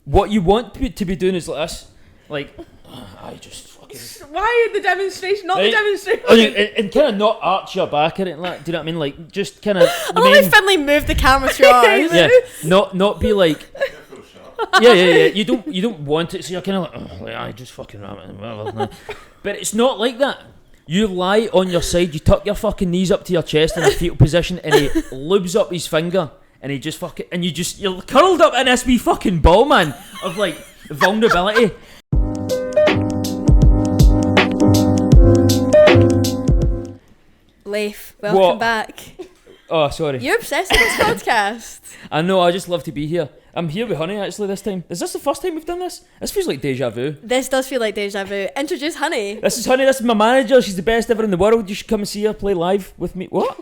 what you want to be doing is like this, like I just fucking. Why the demonstration? Not the demonstration. And kind of not arch your back or anything like. Do you know what I mean? Like just kind of. I love how Finley moved the camera to yours. Yeah, not be like. Yeah. You don't want it, so you're kind of like, I just fucking ram it. But it's not like that. You lie on your side, you tuck your fucking knees up to your chest in a fetal position, and he lubes up his finger, and he just fucking, and you're curled up in this wee fucking ball, man, of like vulnerability. Leif, welcome back. Oh, sorry. You're obsessed with this podcast. I know, I just love to be here. I'm here with Honey actually this time. Is this the first time we've done this? This feels like deja vu. This does feel like deja vu. Introduce Honey. This is Honey, this is my manager. She's the best ever in the world. You should come and see her play live with me. What?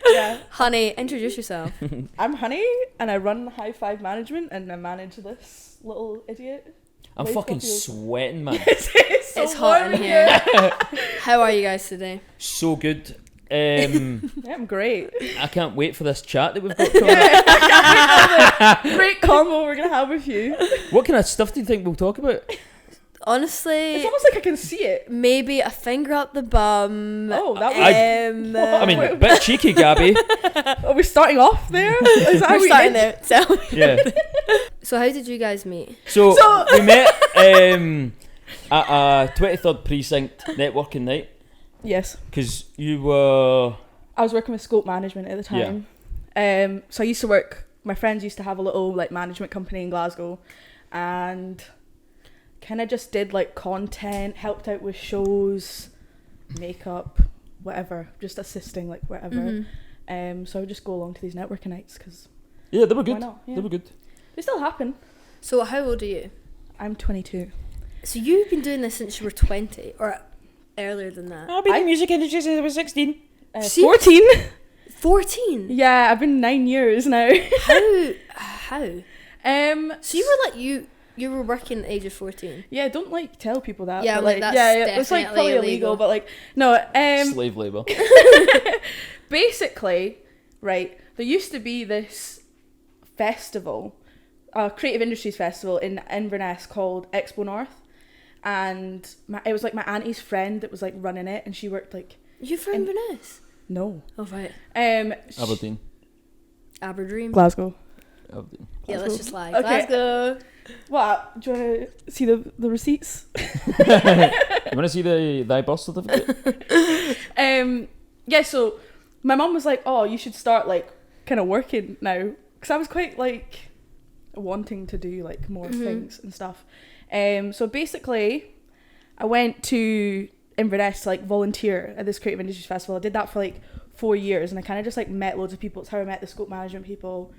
Yeah. Honey, introduce yourself. I'm Honey, and I run High Five Management, and I manage this little idiot. I'm Leif fucking Coffield. sweating, man. It's hot in here. How are you guys today? So good. Yeah, I'm great. I can't wait for this chat that we've got coming. Great combo we're gonna have with you. What kind of stuff do you think we'll talk about? Honestly, It's almost like I can see it. maybe a finger up the bum. Oh, that was. I mean, a bit cheeky, Gabby. Are we starting off there? Is that how we're we starting did? there. So, Yeah. so how did you guys meet? So we met at a 23rd Precinct networking night Yes. because you were. I was working with Scope Management at the time. So I used to work. My friends used to have a little like management company in Glasgow, and kind of just did like content, helped out with shows, makeup, whatever, just assisting like whatever. So I would just go along to these networking nights because Yeah, they were why good. not? Yeah. They were good. They still happen. So how old are you? I'm 22. So you've been doing this since you were 20 or earlier than that? I've been in the music industry since I was 16. 14. 14? Yeah, I've been 9 years now. How? So you were like you were working at the age of 14. Yeah, don't like tell people that. Yeah, but, like, that's it's like definitely probably illegal, but like no. Slave labour. Basically, right, there used to be this festival, a creative industries festival in Inverness called Expo North, and it was like my auntie's friend that was like running it, and she worked like. You're from Inverness? No. Oh right. Aberdeen. Aberdeen. Glasgow. Aberdeen. Yeah, let's just lie. Okay. Glasgow. What? Do you want to see the receipts? You want to see thy birth certificate? Yeah, so my mum was like, oh, you should start like kind of working now, because I was quite like wanting to do like more things and stuff. So basically I went to Inverness to like volunteer at this creative industries festival. I did that for like 4 years, and I kind of just like met loads of people. It's how I met the Scope Management people.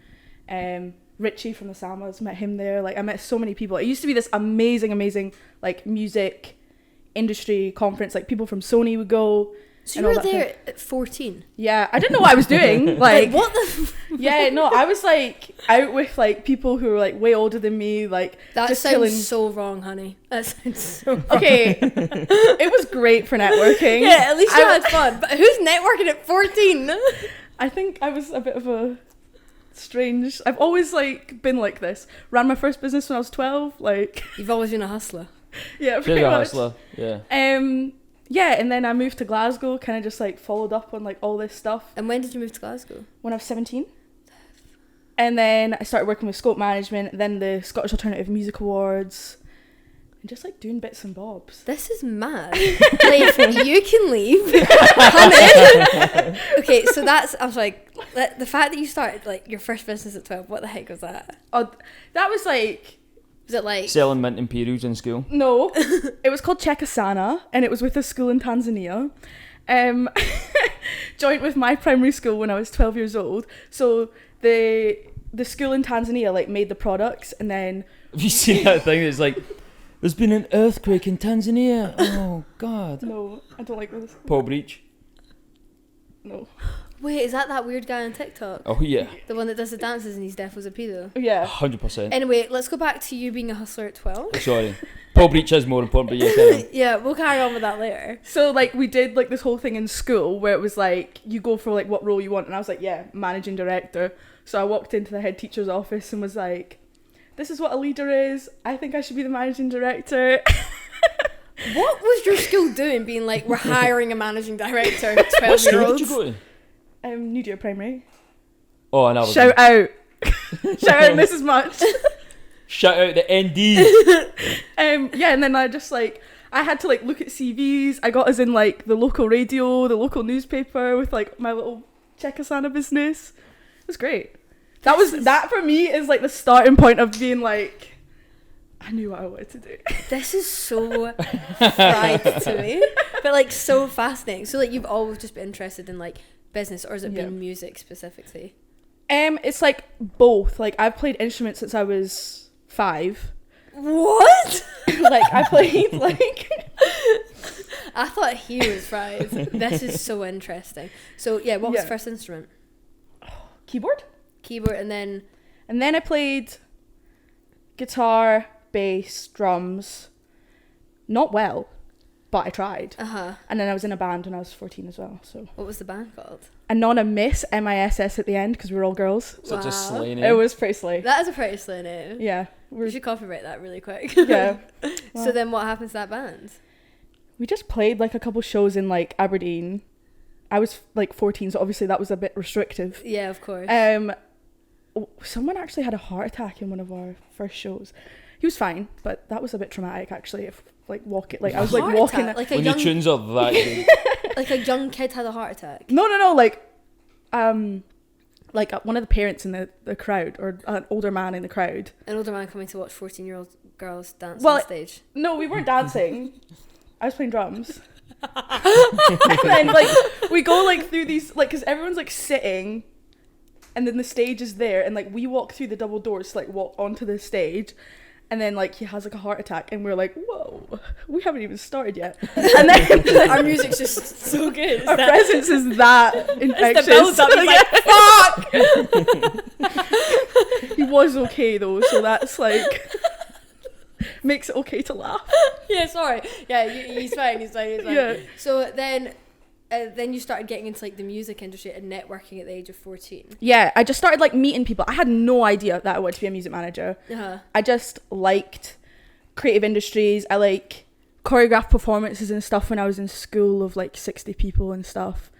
Richie from the Samas, met him there. Like I met so many people. It used to be this amazing like music industry conference. Like people from Sony would go. So you were there at 14? Yeah, I didn't know what I was doing. Like what the? Yeah, no, I was like out with like people who were like way older than me. Like That just sounds chilling. so wrong, honey. That sounds so wrong. Okay, it was great for networking. Yeah, at least you had fun. But who's networking at 14? I think I was a bit of a strange. I've always like been like this. Ran my first business when I was 12. Like You've always been a hustler. yeah, She's pretty a much. hustler. Yeah. Yeah, and then I moved to Glasgow. Kind of just like followed up on like all this stuff And when did you move to Glasgow? when I was 17. And then I started working with Scope Management, then the Scottish Alternative Music Awards, and just like doing bits and bobs. This is mad. Like, you can leave. Come in. Okay, so that's, I was like, the fact that you started like your first business at 12, what the heck was that? Oh, that was like, Was it like, Selling mint imperials in school. no, it was called Chekasana, and it was with a school in Tanzania. Joined with my primary school when I was 12 years old. So the school in Tanzania like made the products, and then Have you seen that thing that's like, there's been an earthquake in Tanzania? Oh, God. no, I don't like this. Paul Breach. No. wait, is that weird guy on TikTok? Oh, yeah. The one that does the dances and he's deaf was a pedo? Yeah. 100%. Anyway, let's go back to you being a hustler at 12. Sorry. Paul Breach is more important, but yeah, carry on. Yeah, we'll carry on with that later. So like we did like this whole thing in school where it was like you go for like what role you want, and I was like, yeah, managing director. So I walked into the head teacher's office and was like, this is what a leader is. I think I should be the managing director. What was your school doing, being like, we're hiring a managing director, What school 12-year-olds? did you go to? New Deer Primary. Oh, and I was Shout out. Shout out Mrs. Much. shout out the ND. Yeah, and then I just like, I had to like look at CVs. I got us in like the local radio, the local newspaper with like my little Czechosana business. It was great. That for me is like the starting point of being like, I knew what I wanted to do. This is so fried to me, but like so fascinating. So like you've always just been interested in like business, or has it been music specifically? It's like both. Like I've played instruments since I was 5. What? Like I played like. I thought he was fried. This is so interesting. So yeah, what was the first instrument? Keyboard, and then I played guitar, bass, drums. Not well, but I tried. And then I was in a band when I was 14 as well. So what was the band called? Anonymous, MISS at the end, because we were all girls. Such a slay name. It was pretty slay. That is a pretty slay name. Yeah. We should copyright that really quick. Yeah. Well, so then what happened to that band? We just played like a couple shows in like Aberdeen. I was like 14, so obviously that was a bit restrictive. Yeah, of course. Someone actually had a heart attack in one of our first shows. He was fine, but that was a bit traumatic actually. If like walking, like I was like walking. Like when your tunes are that good. Like a young kid had a heart attack. No, like one of the parents in the crowd, or an older man in the crowd. An older man coming to watch 14-year-old girls dance on stage. No, we weren't dancing. I was playing drums. And then like we go like through these, like, because everyone's like sitting, and then the stage is there, and like we walk through the double doors to like walk onto the stage, and then like he has like a heart attack, and we're like, whoa, we haven't even started yet. And then our music's just so good. Our presence is that infectious. It's the build-up, fuck. He was okay though, so that's like makes it okay to laugh. Yeah, sorry. Yeah, he's fine. Yeah. So then you started getting into like the music industry and networking at the age of 14. Yeah, I just started like meeting people. I had no idea that I wanted to be a music manager. I just liked creative industries. I like choreographed performances and stuff when I was in school of like 60 people and stuff.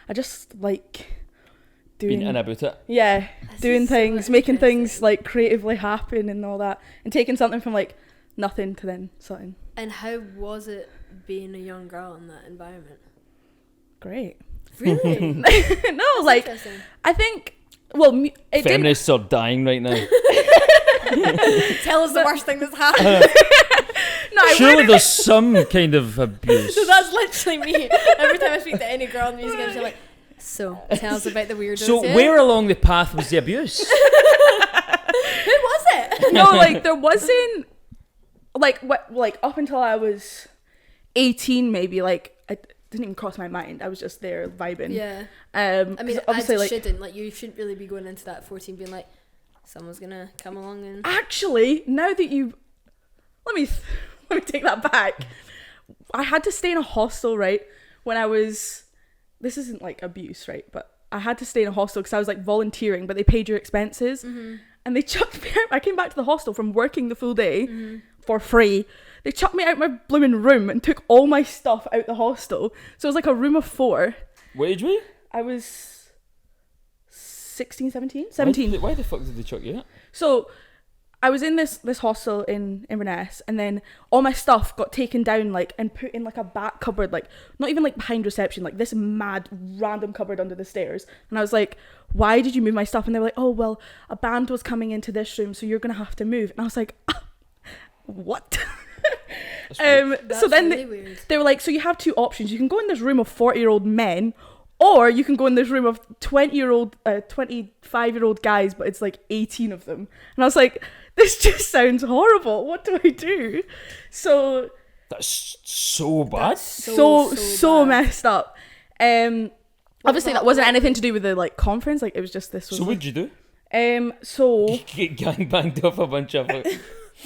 I just like doing being in about it. Yeah, doing things, making interesting. things like creatively happen and all that, and taking something from like nothing to then something. And how was it being a young girl in that environment? Great. Really? No, That's like interesting. I think, well, it Feminists are dying right now. Tell us the worst thing that's happened. Surely there's some kind of abuse. So that's literally me. Every time I speak to any girl in the music industry, I'm like, so tell us about the weirdos. So where along the path was the abuse? Who was it? No, like there wasn't like up until I was 18 maybe, like it didn't even cross my mind. I was just there vibing. Yeah. I mean, obviously you shouldn't really be going into that 14 being like, someone's gonna come along and actually, now that you let me take that back. I had to stay in a hostel, right, when I was, this isn't like abuse, right, but I had to stay in a hostel because I was like volunteering, but they paid your expenses. And they chucked me out. I came back to the hostel from working the full day for free. They chucked me out my blooming room and took all my stuff out the hostel. So it was like a room of 4. What age were you? I was 16, 17. Why the fuck did they chuck you out? So I was in this hostel in Inverness, and then all my stuff got taken down like and put in like a back cupboard, like not even like behind reception, like this mad random cupboard under the stairs. And I was like, why did you move my stuff? And they were like, oh well, a band was coming into this room, so you're gonna have to move. And I was like, what? So then really they were like, so you have 2 options. You can go in this room of 40-year-old men, or you can go in this room of 25-year-old guys, but it's like 18 of them. And I was like, this just sounds horrible. What do I do? So that's so bad. So messed up. Obviously that wasn't anything to do with the like conference. Like it was just this. So what did you do? So Get gangbanged off a bunch of.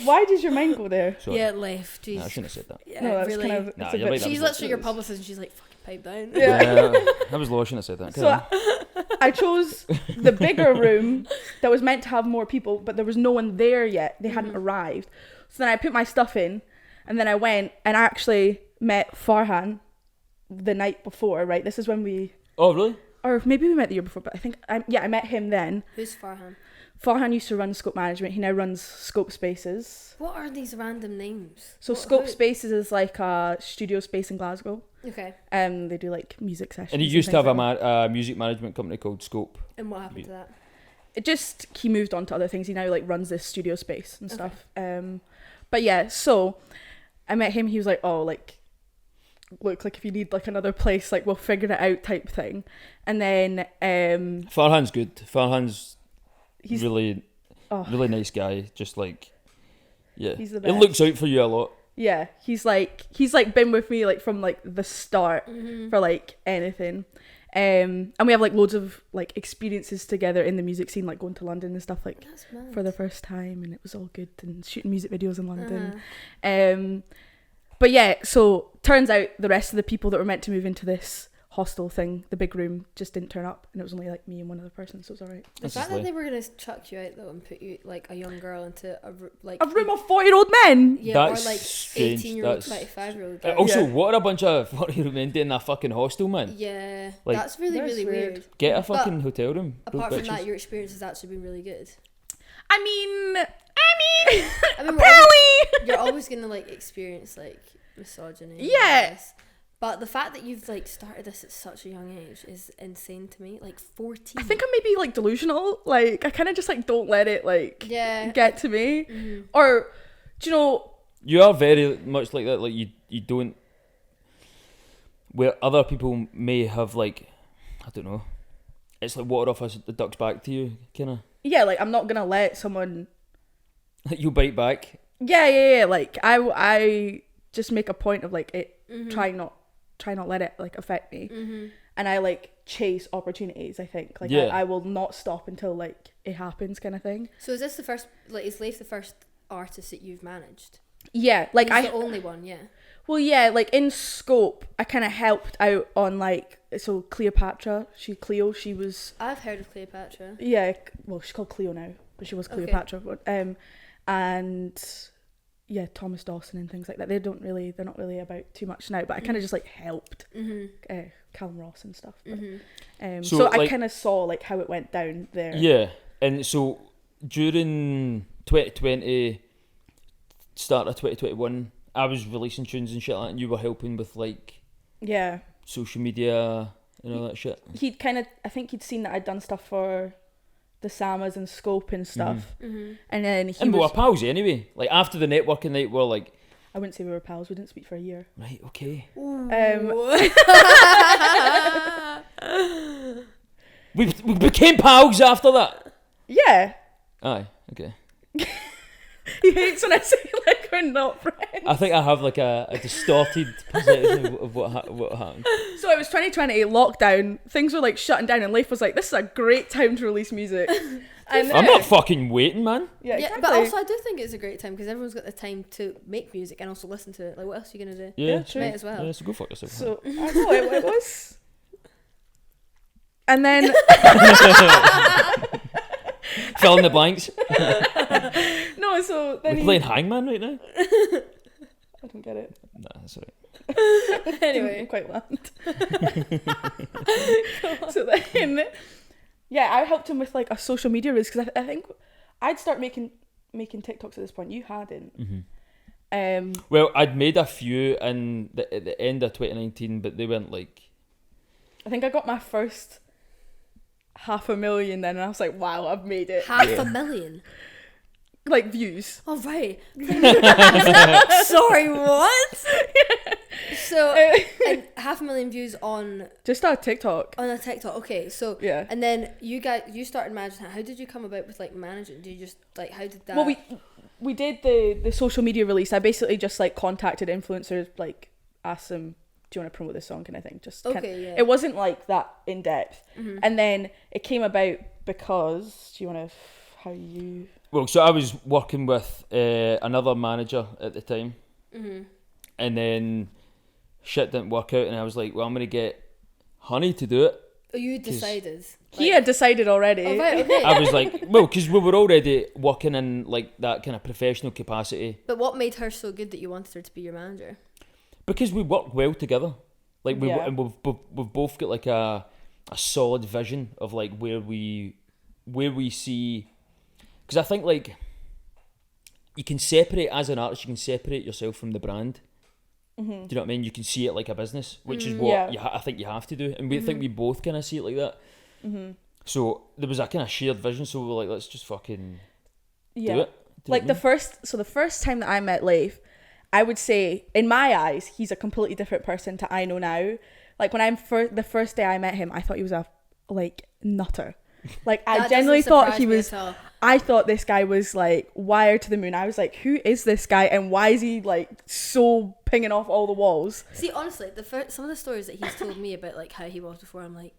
Why did your mind go there? Sorry. Yeah, Leif. Jeez. Nah, I shouldn't have said that. Yeah, No, that's really. kind of. Nah, It's a you're bit, right, She's literally your publicist, and she's like, fucking pipe down. Yeah. I was low, I shouldn't have said that. So I chose the bigger room that was meant to have more people, but there was no one there yet. They hadn't arrived. So then I put my stuff in, and then I went and I actually met Farhan the night before, right? This is when we... Oh, really? Or maybe we met the year before, but I think... I met him then. Who's Farhan? Farhan used to run Scope Management. He now runs Scope Spaces. What are these random names? So Scope Spaces is like a studio space in Glasgow. Okay. They do like music sessions. And he used to have a music management company called Scope. And what happened to that? It just, he moved on to other things. He now like runs this studio space and stuff. But yeah, so I met him. He was like, oh, like, look, like if you need like another place, like we'll figure it out type thing. And then Farhan's good. He's really oh, nice guy. Just like, yeah, he's the it best. looks out for you a lot. Yeah, he's like been with me like from like the start for like anything. And we have like loads of like experiences together in the music scene, like going to London and stuff, like for the first time, and it was all good, and shooting music videos in London. But yeah, so turns out the rest of the people that were meant to move into this hostel thing, the big room, just didn't turn up, and it was only like me and one other person, so it was alright. The fact that they were gonna chuck you out though and put you like a young girl into a room of 40-year-old men. Yeah, that's or like strange. 18-year-old, 25-year-old. Also, what are a bunch of 40-year-old men doing in a fucking hostel, man? Yeah, like, that's really weird. Get a fucking hotel room. Apart from that, your experience has actually been really good. I mean, apparently you're always gonna like experience like misogyny. Yeah. But the fact that you've like started this at such a young age is insane to me. Like 14. I think I'm maybe like delusional. Like I kind of just like don't let it like get to me. Or do you know? You are very much like that. Like you don't. Where other people may have like, I don't know. It's like water off the duck's back to you, kind of. Yeah, like I'm not gonna let someone. You bite back. Yeah. Like I just make a point of like it try not let it like affect me, and I like chase opportunities. I think like I will not stop until like it happens, kind of thing. So is this the first? Like, is Leif the first artist that you've managed? Yeah, like He's the only one. Yeah. Well, yeah, like in Scope, I kind of helped out on like Cleopatra. She was. I've heard of Cleopatra. Yeah, well, she's called Cleo now, but she was Cleopatra. Okay. And yeah, Thomas Dawson and things like that. They're not really about too much now, but I kind of just like helped Callum Ross and stuff. But, so like, I kind of saw like how it went down there. Yeah, and so during 2020, start of 2021, I was releasing tunes and shit like that, and you were helping with like social media and all that shit. I think he'd seen that I'd done stuff for the Samas and Scope and stuff, and then we were pals anyway. Like after the networking night, we're like, I wouldn't say we were pals. We didn't speak for a year. Right. Okay. We became pals after that. Yeah. Aye. Okay. He hates when I say like we're not friends. I think I have like a distorted perception of what happened. So it was 2020, lockdown, things were like shutting down, and Leif was like, this is a great time to release music. And I'm not fucking waiting, man. Yeah, exactly. But also I do think it's a great time because everyone's got the time to make music and also listen to it. Like, what else are you going to do? Yeah, true. Might as well. Yeah, so go fuck yourself. So, I know it was. And then... Fill in the blanks. No, so then we're playing Hangman right now? I don't get it. Nah, that's alright. Anyway. Didn't quite land. So then... Yeah, I helped him with like a social media risk because I think I'd start making TikToks at this point. You hadn't. Well, I'd made a few at the end of 2019, but they weren't like... I think I got my first 500,000 then, and I was like, wow, I've made it. 500,000? Like views. Oh, right. Sorry, what? So, and 500,000 views on... Just a TikTok. On a TikTok, okay. So, yeah. And then you started managing that. How did you come about with like managing? Did you just like, how did that... Well, we did the social media release. I basically just like contacted influencers, like asked them, do you want to promote this song kind of thing? Just yeah. It wasn't like that in depth. And then it came about because, do you want to... How you... Well, so I was working with another manager at the time, and then shit didn't work out, and I was like, well, I'm going to get Honey to do it, Oh, you decided. He had decided already. Oh, right, okay. I was like, well, because we were already working in like that kind of professional capacity. But what made her so good that you wanted her to be your manager? Because we work well together. Like Yeah. and we've both got like a solid vision of like where we see. Because I think like you can separate, as an artist, you can separate yourself from the brand. Mm-hmm. Do you know what I mean? You can see it like a business, which is what Yeah. I think you have to do, and we think we both kind of see it like that. Mm-hmm. So there was a kind of shared vision. So we were like, let's just fucking Yeah. do it. Do Like you know the first time that I met Leif, I would say in my eyes he's a completely different person to I know now. Like when the first day I met him, I thought he was a like nutter. Like I That genuinely doesn't thought surprise he me was. at all. I thought this guy was like wired to the moon. I was like, who is this guy and why is he like so pinging off all the walls? See, honestly, some of the stories that he's told me about like how he was before, I'm like,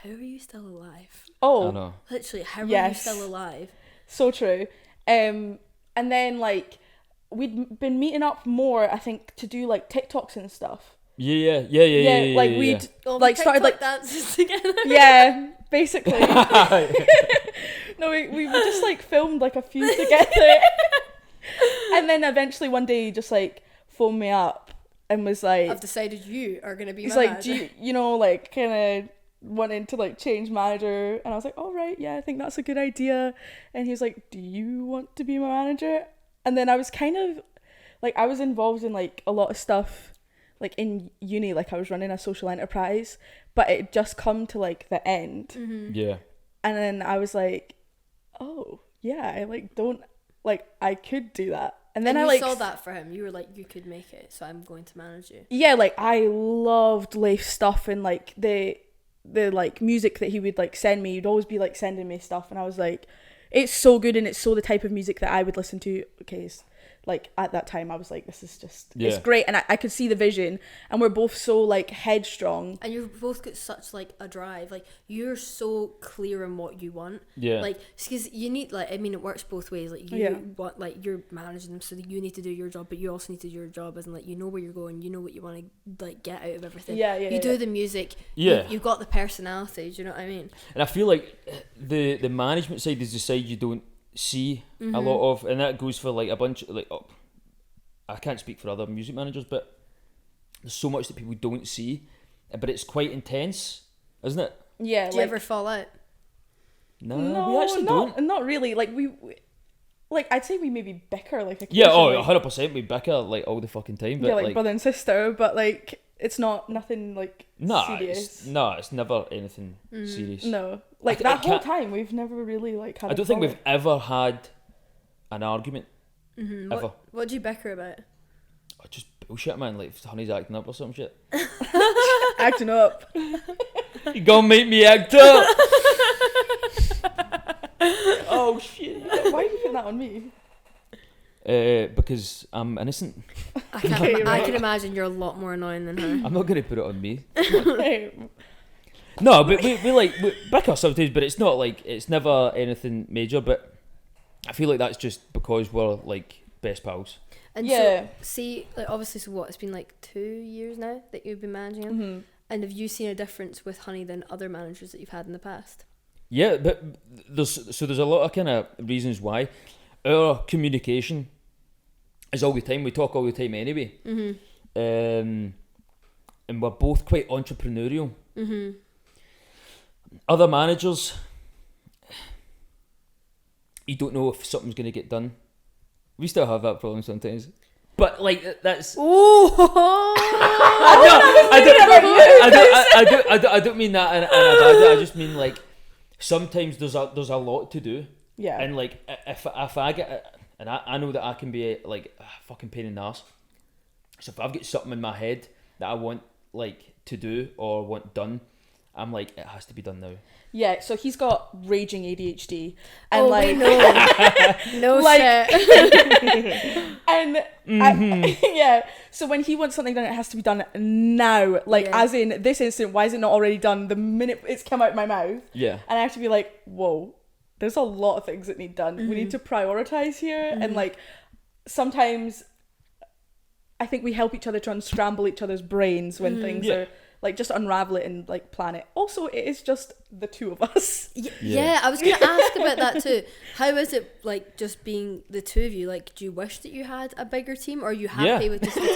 how are you still alive? I Oh, know. Literally, how are Yes. you still alive? so true. And then like we'd been meeting up more, I think, to do like TikToks and stuff. Yeah. Like yeah, we'd Oh, like started like dances together. yeah, basically. No, we just like filmed like a few together, and then eventually one day he just like phoned me up and was like, I've decided you are gonna be he's my like, manager. do you know, like kind of wanting to like change manager, and I was like, all right, yeah, I think that's a good idea. And he was like, do you want to be my manager? And then I was kind of like, I was involved in like a lot of stuff like in uni, like I was running a social enterprise, but it just come to like the end. Mm-hmm. Yeah. And then I was like, oh yeah, I like don't like I could do that. And then you I like saw that for him. You were like, you could make it, so I'm going to manage you. yeah, like I loved Leif's stuff and like the like music that he would like send me. He'd always be like sending me stuff, and I was like, it's so good and it's so the type of music that I would listen to. Okay, like at that time I was like, this is just it's great, and I could see the vision, and we're both so like headstrong, and you've both got such like a drive. Like you're so clear on what you want. Yeah. Like because you need like, I mean, it works both ways. Like you want, like you're managing them, so that you need to do your job, but you also need to do your job, as in like you know where you're going, you know what you want to like get out of everything. You do the music. You've got the personality. Do you know what I mean? And I feel like the management side is the side you don't see a lot of, and that goes for like a bunch of like I can't speak for other music managers, but there's so much that people don't see, but it's quite intense, isn't it? Yeah. Do you ever fall out? No, No, we actually don't. Not really. Like we like I'd say we maybe bicker like Yeah, occasionally. 100% we bicker like all the fucking time, but yeah, like brother and sister, but like it's not nothing like serious. It's never anything serious. No, like I that whole can't- time we've never really like had. I don't think we've ever had an argument. Ever. What do you bicker about? Oh, just bullshit, man. Like Honey's acting up or some shit. acting up. You gonna make me act up? Oh shit! Why are you putting that on me? Because I'm innocent. I can Okay, right. I can imagine you're a lot more annoying than her. I'm not gonna put it on me. Hey, No, but we bicker sometimes, but it's not like it's never anything major. But I feel like that's just because we're like best pals. And Yeah. so, see, like obviously, so what? It's been like 2 years now that you've been managing him. mm-hmm. And have you seen a difference with Honey than other managers that you've had in the past? Yeah, but there's a lot of kind of reasons why. Our communication is all the time. We talk all the time anyway. And we're both quite entrepreneurial. Other managers, you don't know if something's going to get done. We still have that problem sometimes. But like that's. I don't mean that in a bad way. I just mean like sometimes there's a lot to do. Yeah. And like if I get and I know that I can be like a fucking pain in the arse. So if I've got something in my head that I want like to do or want done, I'm like, it has to be done now. Yeah, so he's got raging ADHD, and like no like, shit. and yeah. So when he wants something done, it has to be done now. Like as in this instant. Why is it not already done the minute it's come out my mouth? Yeah. And I have to be like, whoa, there's a lot of things that need done. We need to prioritize here, and like sometimes I think we help each other to unscramble each other's brains when things are like just unravel it and like plan it. Also, it is just the two of us. Yeah, I was gonna ask about that too. How is it like just being the two of you? Like, do you wish that you had a bigger team, or are you happy with just the two?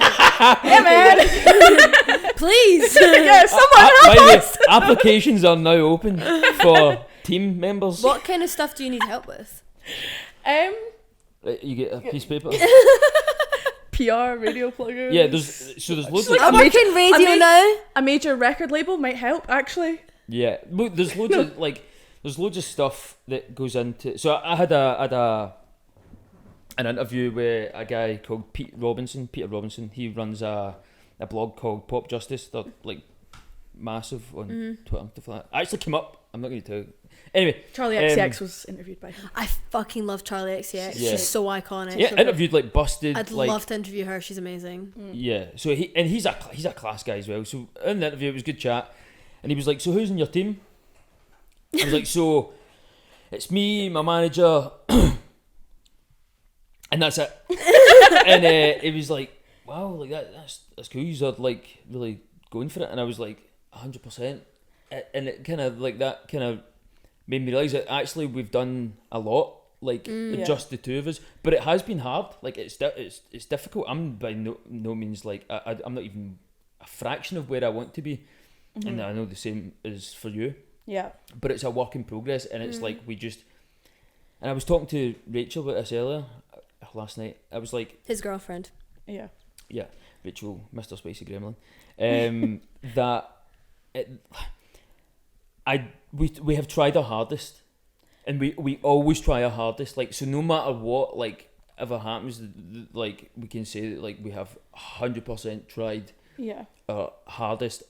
Yeah, man. Please. Yeah, someone help us. Applications are now open for team members. What kind of stuff do you need help with? You get a piece of paper. PR, radio plugger. Yeah, there's loads of. I work in radio now. A major record label might help, actually. Yeah, look, there's loads of there's loads of stuff that goes into. So I had an interview with a guy called Peter Robinson. He runs a blog called Pop Justice. They're like massive on Twitter and stuff like that. I actually came up. I'm not going to tell you. Anyway, Charlie XCX was interviewed by him. I fucking love Charlie XCX. Yeah. She's so iconic. Yeah, interviewed like Busted. I'd like, love to interview her. She's amazing. Yeah, so he's a class guy as well. So in the interview, it was good chat, and he was like, "So who's in your team?" I was like, "So it's me, my manager, and that's it." And it was like, "Wow, like that's cool. You're like really going for it." And I was like, 100%. And it kind of like that kind of made me realise that actually we've done a lot, like just the two of us. But it has been hard. Like it's difficult. I'm by no means like I'm not even a fraction of where I want to be, and I know the same is for you. Yeah. But it's a work in progress, and it's like we just. And I was talking to Rachel about this earlier last night. I was like his girlfriend. Yeah. Yeah, Rachel, Mr. Spicy Gremlin. That. We have tried our hardest, and we always try our hardest. Like, so no matter what like ever happens, like we can say that like we have 100% tried our hardest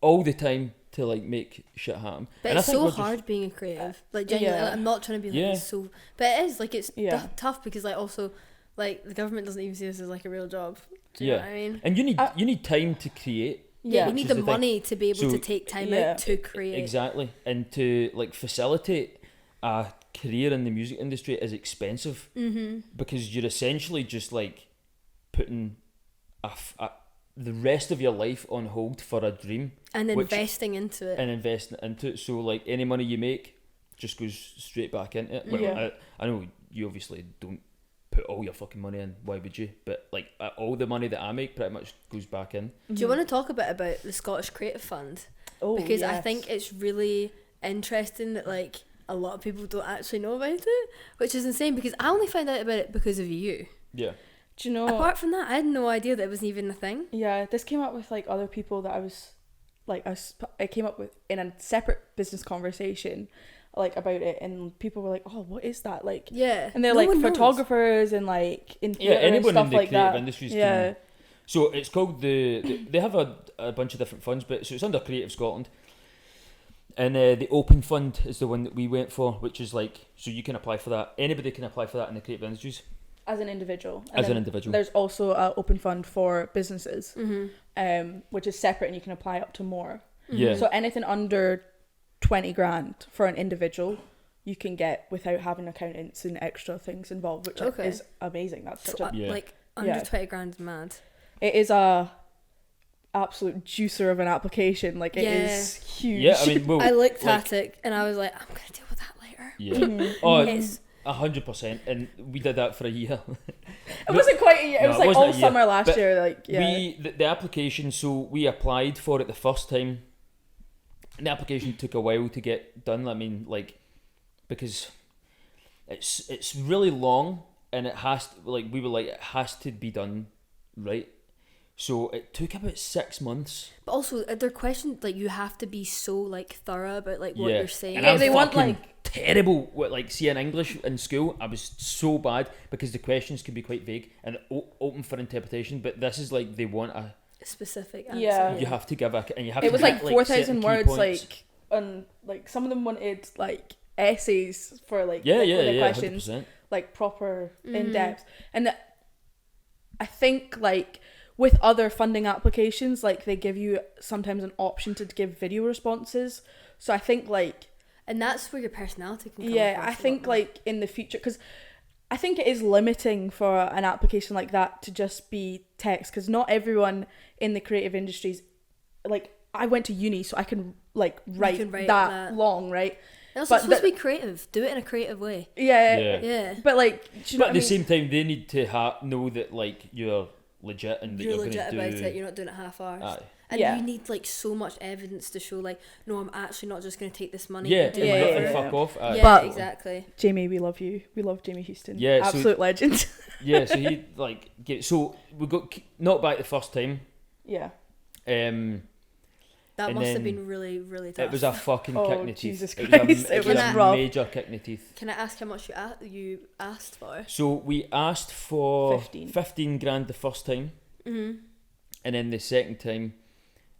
all the time to like make shit happen. But and it's so hard being a creative. Like genuinely, like, I'm not trying to be like it's so, but it is like it's tough because like also like the government doesn't even see this as like a real job. Do you know what I mean? And you need time to create. Yeah, you need the money to be able to take time out to create. Exactly, and to like facilitate a career in the music industry is expensive because you're essentially just like putting the rest of your life on hold for a dream and investing into it. So like any money you make just goes straight back into it. Well, I know you obviously don't put all your fucking money in, why would you? But like all the money that I make pretty much goes back in. Do you want to talk a bit about the Scottish Creative Fund? Because I think it's really interesting that like a lot of people don't actually know about it, which is insane because I only found out about it because of you. Yeah. Do you know? Apart from that, I had no idea that it was even a thing. Yeah, this came up with like other people that I came up with in a separate business conversation. Like about it, and people were like, "Oh, what is that?" Like, and they're like photographers and like in theatre and anyone stuff in the like creative that. Industries can. So it's called they have a bunch of different funds, but so it's under Creative Scotland, and the Open Fund is the one that we went for, which is like so you can apply for that. Anybody can apply for that in the creative industries as an individual. As an individual, there's also an Open Fund for businesses, which is separate, and you can apply up to more. Yeah. So anything under 20 grand for an individual you can get without having accountants and extra things involved, which is amazing. That's such like under 20 grand is mad. It is a absolute juicer of an application. Like it is huge. Yeah, I mean, I looked at it and I was like, I'm gonna deal with that later. Yeah. Oh, it's 100%, and we did that for a year. It wasn't quite a year. It was like all summer last year. Like the application. So we applied for it the first time. And the application took a while to get done. I mean, like, because it's really long, and it has to, like we were like it has to be done right. So it took about 6 months. But also, their questions like you have to be so like thorough about like what you're saying. And they want like terrible. Like, see, in English in school, I was so bad because the questions can be quite vague and open for interpretation. But this is like they want a specific answer. Yeah, you have to give and you have. It to was like 4,000 words, like, and like some of them wanted like essays for like the questions, 100%. Like proper in depth. And I think like with other funding applications, like they give you sometimes an option to give video responses. So I think like, and that's where your personality can come. Yeah, I think like in the future, because I think it is limiting for an application like that to just be text, because not everyone in the creative industries, like I went to uni, so I can like write that long, right? And also, it's supposed to be creative. Do it in a creative way. Yeah. But like, do you know but at the same time, they need to know that like you're legit and that you're legit about it. You're not doing it half-arsed. Aye. And you need like so much evidence to show like, no, I'm actually not just going to take this money and do and fuck off. Yeah, but exactly. Jamie, we love you. We love Jamie Houston. Yeah, absolute legend. Yeah, so he like so we got knocked back the first time. Yeah. That must have been really, really tough. It was a fucking kick in the teeth. Jesus Christ. It was a major kick in the teeth. Can I ask how much you asked for? So we asked for 15 grand the first time. Mm-hmm. And then the second time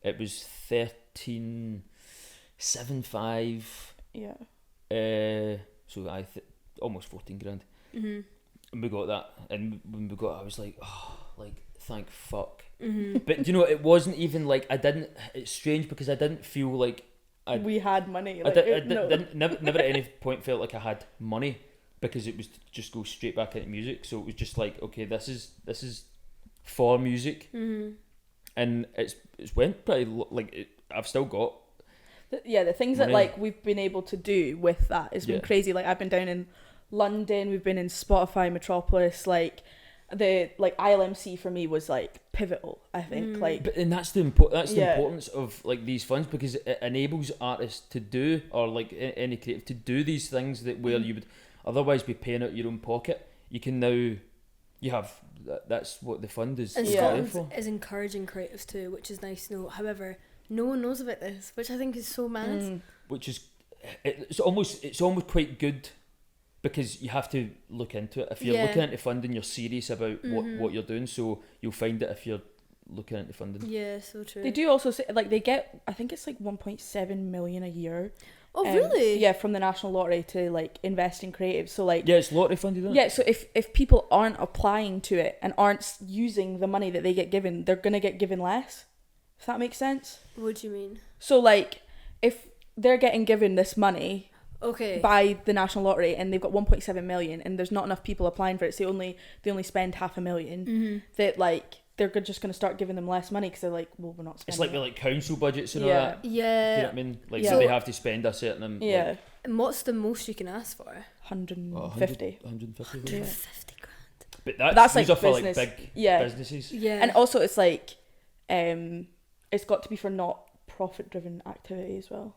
it was 13.75. Yeah. So almost 14 grand. Mm-hmm. And we got that, and when we got it, I was like, oh, like thank fuck. Mm-hmm. But you know, it wasn't even like it's strange because I didn't feel like we had money. Like, never at any point felt like I had money, because it was to just go straight back into music. So it was just like, okay, this is for music. Mm-hmm. And it's went pretty I've still got the things money that like we've been able to do with that has been crazy. Like I've been down in London, we've been in Spotify Metropolis, like the ILMC for me was like pivotal, I think. And that's the importance of like these funds, because it enables artists to do, or like any creative to do these things that where you would otherwise be paying out your own pocket. You can now, you have that's what the fund is. And Scotland is encouraging creatives too, which is nice to know. However, no one knows about this, which I think is so mad. Which is it's almost quite good, because you have to look into it. If you're looking into funding, you're serious about what you're doing, so you'll find it if you're looking into funding. Yeah, so true. They do also say, like, they get, I think it's like 1.7 million a year. Oh, really? Yeah, from the National Lottery to like invest in creative. So like, yeah, it's lottery funded, isn't it? Yeah, so if people aren't applying to it and aren't using the money that they get given, they're gonna get given less. If that makes sense. What do you mean? So like, if they're getting given this money, okay, by the National Lottery, and they've got 1.7 million, and there's not enough people applying for it, so they only spend 500,000. That like they're just going to start giving them less money, because they're like, well, we're not spending. It's like with like council budgets and all that. Yeah. Do you know what I mean? Like, so they have to spend a certain amount. Yeah. Like, and what's the most you can ask for? 150. 150 grand. But that's like for business. like big businesses. Yeah. And also it's like, it's got to be for not profit driven activity as well.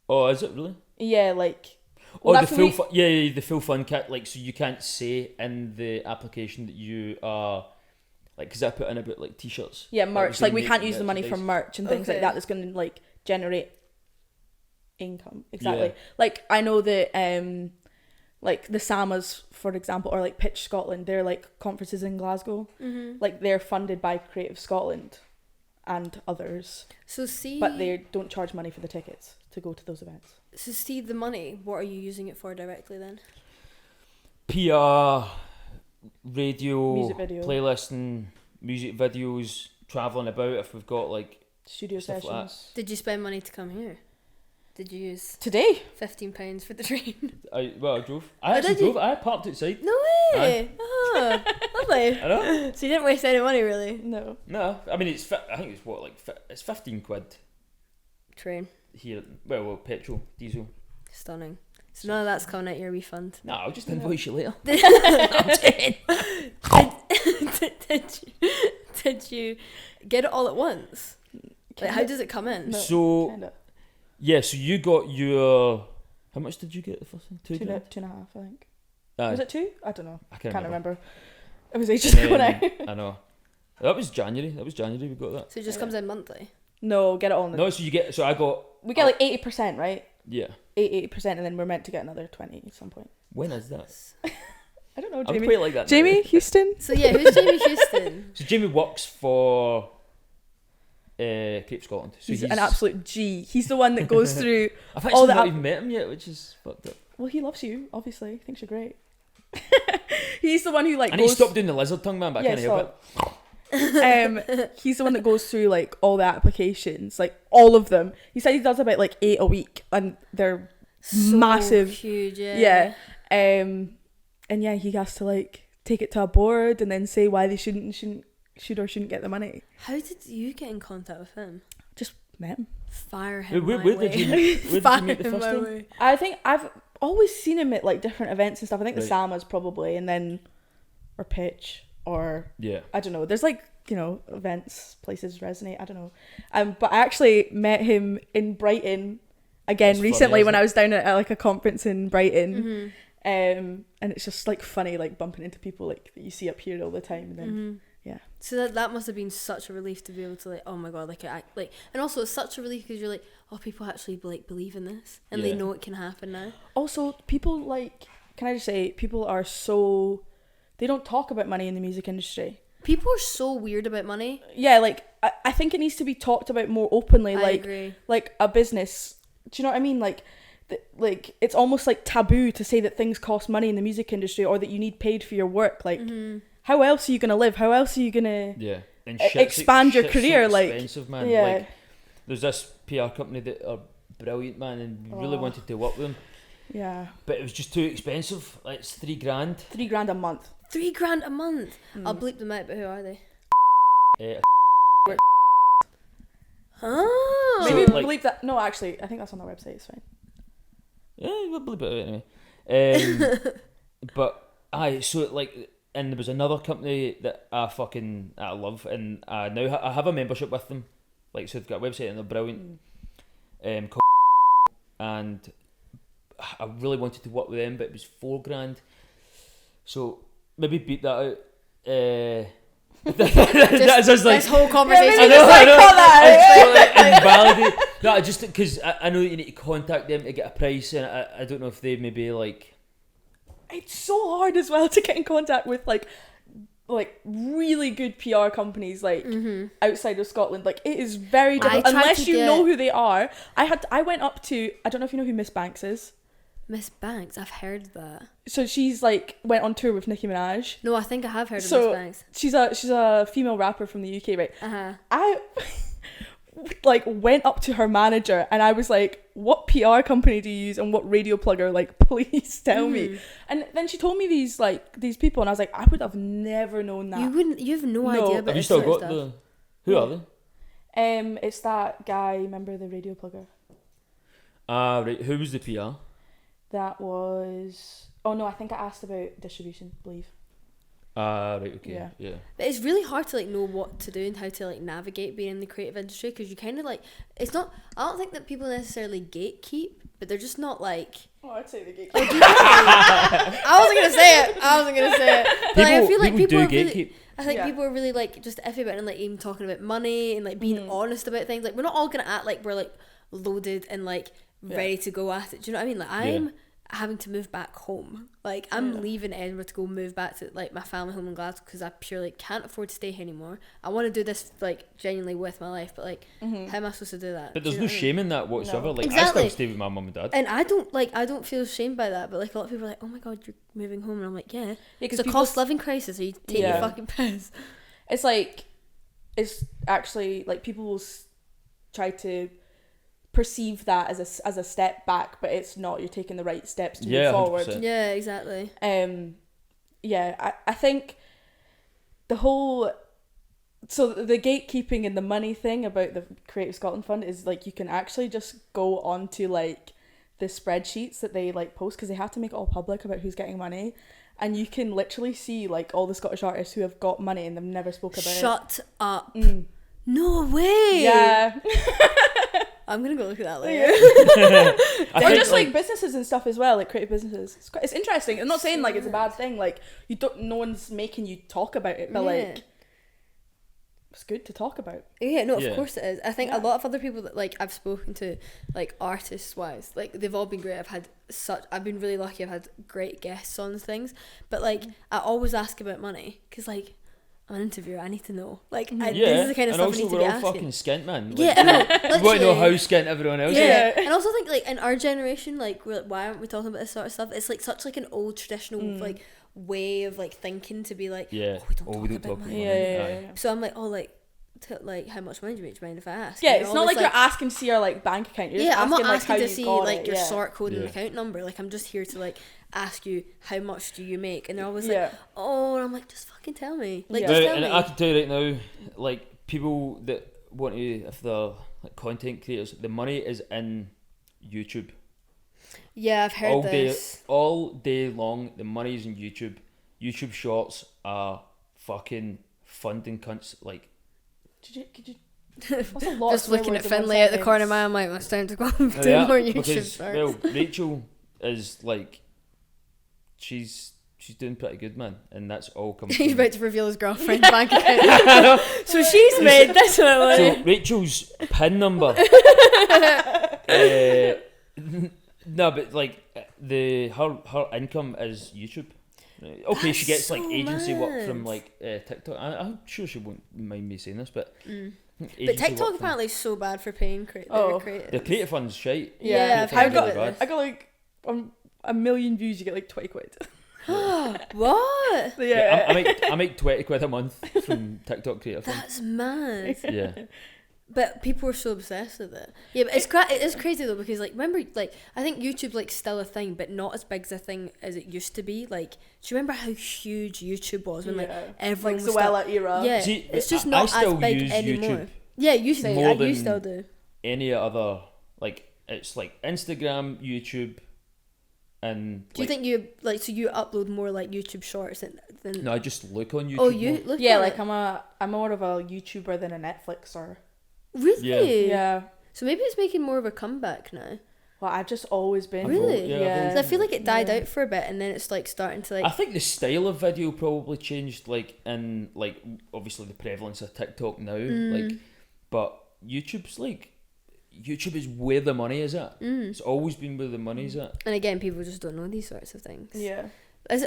Oh, is it really? Yeah, like. Well, the full the full fund kit. Like, so you can't say in the application that you are. Like, because I put in about like t-shirts. Yeah, merch. Like, we can't use the money from merch and things like that. That's going to like generate income. Exactly. Yeah. Like, I know that like the SAMAs, for example, or like Pitch Scotland, they're like conferences in Glasgow. Like, they're funded by Creative Scotland and others. But they don't charge money for the tickets to go to those events. So see, the money, what are you using it for directly then? PR, radio, music video, playlisting, music videos, travelling about if we've got like studio sessions. Like did you spend money to come here? Did you use today £15 for the train? I drove. I actually drove. I parked outside. No way! Oh, lovely. I know. So you didn't waste any money, really? No. I mean, I think it's what, like it's 15 quid. Train. Here, well, petrol, diesel. Stunning. So none of that's coming out your refund. No, I'll just invoice you later. I'm kidding. Did you get it all at once? Like, how does it come in? No, so kinda. Yeah, so you got your. How much did you get the first one? 2 grand? 2.5, I think. Aye. Was it 2? I don't know. I can't remember. It was ages ago now. I know. That was January. We got that. So it just comes in monthly? No, get it all in the... No, so you get... So I got... We get like 80%, right? Yeah. 80%, and then we're meant to get another 20 at some point. When is that? I don't know, I'm Jamie. quite like that. Jamie Houston? So yeah, who's Jamie Houston? So Jamie works for Cape Scotland. So he's an absolute G. He's the one that goes through I've actually not even met him yet, which is fucked up. Well, he loves you, obviously. He thinks you're great. He's the one who like and he stopped doing the lizard tongue, man, but I can't help it. He's the one that goes through like all the applications, like all of them. He said he does about like 8 a week, and they're so massive, huge. Yeah. And yeah, he has to like take it to a board and then say why they should or shouldn't get the money. How did you get in contact with him? Just met him. Fire him Where my did way. you meet the first time? Way. I think I've always seen him at like different events and stuff. I think the Right. Samas probably, and then or Pitch or I don't know. There's like, you know, events, places resonate. I don't know. But I actually met him in Brighton again recently when I was down at like a conference in Brighton. And it's just like funny, like bumping into people like that you see up here all the time, and then So that must have been such a relief to be able to like, oh my god, like and also it's such a relief because you're like, oh, people actually like believe in this and they know it can happen now. Also, people like, can I just say, people are so, they don't talk about money in the music industry. People are so weird about money. Yeah, like I think it needs to be talked about more openly. I agree. Like a business. Do you know what I mean? Like it's almost like taboo to say that things cost money in the music industry or that you need paid for your work. Like, how else are you gonna live? How else are you gonna expand your career? So like, expensive, man. Yeah. Like, there's this PR company that are brilliant, man, and we really wanted to work with them. Yeah. But it was just too expensive. Like, it's $3,000. $3,000 a month. $3,000 a month. I'll bleep them out, but who are they? Oh. Maybe like, bleep that. No, actually, I think that's on their website. It's fine. Yeah, we'll bleep it out anyway. But so like, and there was another company that I love, and I now I have a membership with them. Like, so they've got a website and they're brilliant. Called, and I really wanted to work with them, but it was $4,000. So maybe beat that out. This whole conversation. I know. Invalidate. No, just because I know that you need to contact them to get a price, and I don't know if they maybe like. It's so hard as well to get in contact with like really good PR companies like outside of Scotland. Like, it is very difficult unless you know who they are. I went up to, I don't know if you know who Miss Banks is. Miss Banks, I've heard that. So she's like went on tour with Nicki Minaj. No, I think I have heard of Miss Banks. She's a female rapper from the UK, right? I like went up to her manager and I was like, what PR company do you use and what radio plugger? Like, please tell me. And then she told me these people, and I was like, I would have never known that. You have no idea about. Have you still got the? Who are they? It's that guy. Remember the radio plugger? Right. Who was the PR? That was. Oh no, I think I asked about distribution. Believe. Right, okay, yeah. But it's really hard to like know what to do and how to like navigate being in the creative industry, because you kind of like, it's not, I don't think that people necessarily gatekeep, but they're just not like. Oh, I'd say they gatekeep. I wasn't gonna say it. But I feel like people are really, I think people are really like just iffy about it, and like even talking about money and like being honest about things. Like, we're not all gonna act like we're like loaded and like ready to go at it. Do you know what I mean? Like, I'm having to move back home. Like, I'm leaving Edinburgh to go move back to like my family home in Glasgow because I purely can't afford to stay here anymore. I want to do this like genuinely with my life, but like how am I supposed to do that? But there's no shame in that whatsoever. Like, exactly. I still stay with my mum and dad, and I don't feel ashamed by that. But like, a lot of people are like, oh my god, you're moving home, and I'm like, it's a cost living crisis. Are you taking your fucking piss? It's like, it's actually like people will try to perceive that as a step back, but it's not. You're taking the right steps to move forward. 100%. Yeah, exactly. I think the whole, so the gatekeeping and the money thing about the Creative Scotland Fund is like, you can actually just go onto like the spreadsheets that they like post, because they have to make it all public about who's getting money, and you can literally see like all the Scottish artists who have got money and they've never spoke about it. Shut up. No way. Yeah. I'm gonna go look at that later. Or just like businesses and stuff as well, like creative businesses. It's interesting. I'm not saying like it's a bad thing. Like, no one's making you talk about it, but like, it's good to talk about. Yeah, no, of course it is. I think a lot of other people that like I've spoken to, like artists wise, like they've all been great. I've been really lucky. I've had great guests on things, but like I always ask about money, because like, I'm an interviewer, I need to know. Like, this is the kind of stuff I need to be asking. And also, we're all fucking skint, man. Like, you want to know how skint everyone else is. And I also think, like, in our generation, like, why aren't we talking about this sort of stuff? It's, like, such, like, an old, traditional, like, way of, like, thinking to be like, we don't talk about money. So I'm like, how much money do you make? Do you mind if I ask? Yeah, it's not like you're asking to see your, like, bank account. You're just I'm not asking, asking like, to see, like, your sort code and account number. Like, I'm just here to, like, ask you, how much do you make? And they're always like, oh, and I'm like, just fucking tell me. Like, just tell me. And I can tell you right now, like, people that want to, if they're like content creators, the money is in YouTube. Yeah, I've heard this. All day long, the money's in YouTube. YouTube Shorts are fucking funding cunts. Like, could you that's a lot just of looking at Finlay out the corner of my eye, I'm like, it's time to go and do more YouTube Shorts. Well, Rachel is like, she's doing pretty good, man, and that's all coming. He's about to reveal his girlfriend's bank account. So she's made this much money. So Rachel's PIN number. No, but like her income is YouTube. Okay, That's she gets so like agency work mad. from like TikTok. I'm sure she won't mind me saying this, but But TikTok apparently is so bad for paying creators. The creative fund's shite. Yeah, I've heard I about got like 1 million views, you get like 20 quid. What? Yeah, I make 20 quid a month from TikTok creative fund. That's mad. Yeah. But people are so obsessed with it. Yeah, but it is crazy though, because like, remember, like, I think YouTube's like still a thing, but not as big as a thing as it used to be. Like, do you remember how huge YouTube was when like everyone like was Zoella era? Yeah, See, it's just I not still as big use anymore. YouTube Yeah, you still more you than still do. any other, like, it's like Instagram, YouTube, and Do you think you like, so you upload more like YouTube Shorts than No, I just look on YouTube. Oh, you more. look. Yeah, at like it. I'm more of a YouTuber than a Netflixer. Really? Yeah. So maybe it's making more of a comeback now. Well, I've just always been. Really? Yeah. 'Cause I feel like it died out for a bit, and then it's like starting to like. I think the style of video probably changed, like, in like obviously the prevalence of TikTok now, like, but YouTube is where the money is at. It's always been where the money's at. And again, people just don't know these sorts of things. Yeah.